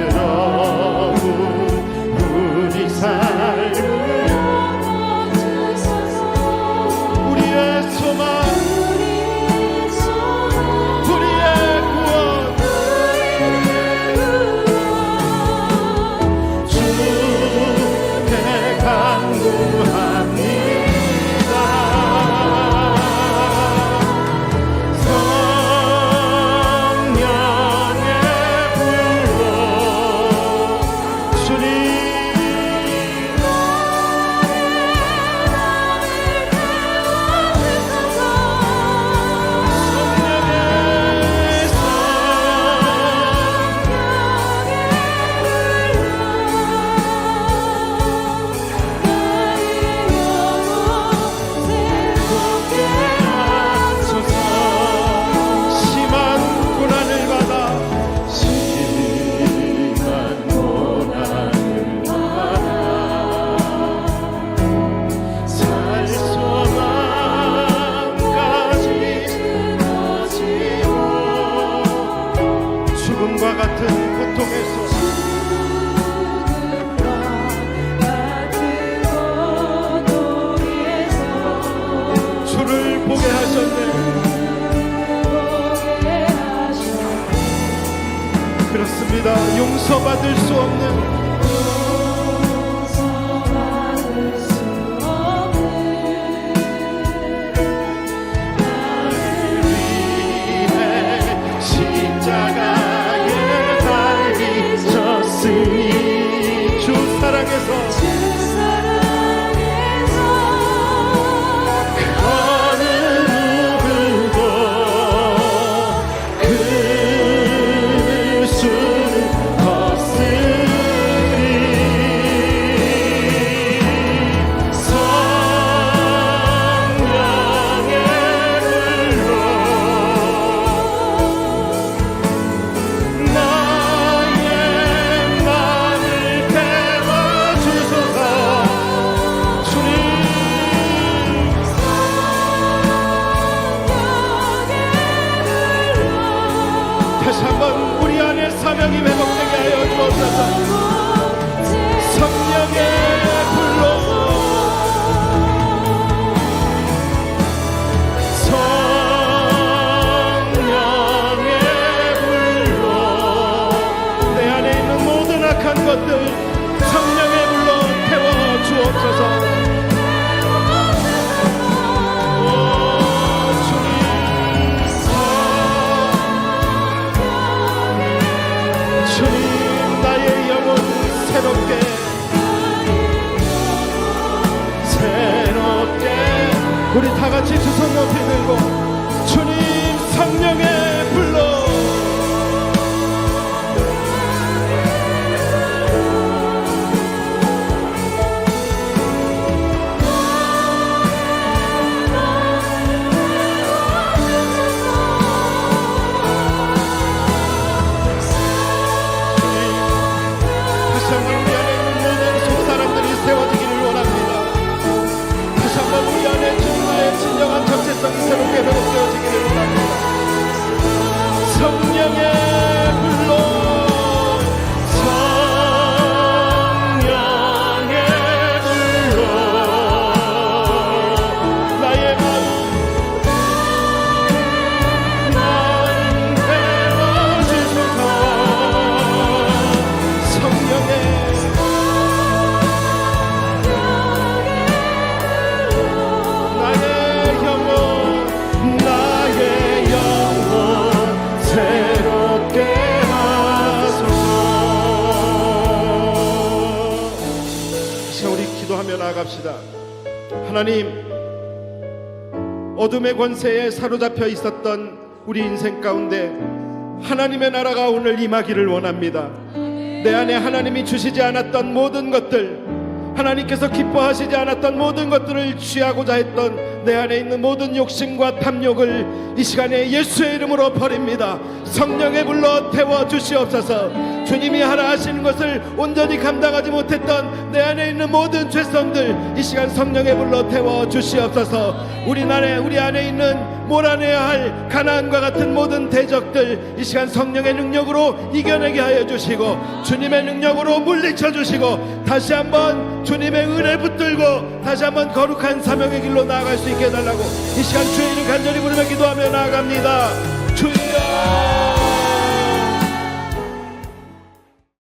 부끄러운 우리 삶을 우리의 받을 수 없는 십자가에 달리셨으니 주 사랑에서 어느 누구도 그 수는 없으리 성령의 불로 나의 맘을 태워주소서. 주님 다시 한번 우리 안에 사명이 회복되게 하여 주옵소서. 성령의 불로 성령의 불로 내 안에 있는 모든 악한 것들 성령의 불로 태워 주옵소서. 오 주님 주님 나의 영혼 새롭게 우리 다 같이 두 손 높이 들고 주님 성령의 불로 다시 한번 우리 안에 있는 모든 속 사람들이 세워지기를 원합니다. 다시 한번 우리 안에 주님의 진정한 정체성이 새롭게 회복되어지기를 원합니다. 성령의 불로 성령의 불로 나의 마음 태워주소서. 성령의 나의 영혼 새롭게 하소서. 자, 우리 기도하며 나아갑시다. 하나님, 어둠의 권세에 사로잡혀 있었던 우리 인생 가운데 하나님의 나라가 오늘 임하기를 원합니다. 내 안에 하나님이 주시지 않았던 모든 것들, 하나님께서 기뻐하시지 않았던 모든 것들을 취하고자 했던 내 안에 있는 모든 욕심과 탐욕을 이 시간에 예수의 이름으로 버립니다. 성령의 불로 태워주시옵소서. 주님이 하라 하시는 것을 온전히 감당하지 못했던 내 안에 있는 모든 죄성들 이 시간 성령의 불로 태워주시옵소서. 우리 안에 있는 몰아내야 할 가나안과 같은 모든 대적들 이 시간 성령의 능력으로 이겨내게 하여 주시고 주님의 능력으로 물리쳐 주시고 다시 한번 주님의 은혜 붙들고 다시 한번 거룩한 사명의 길로 나아갈 수 있게 해달라고 이 시간 주의 이름 간절히 부르며 기도하며 나아갑니다. 주여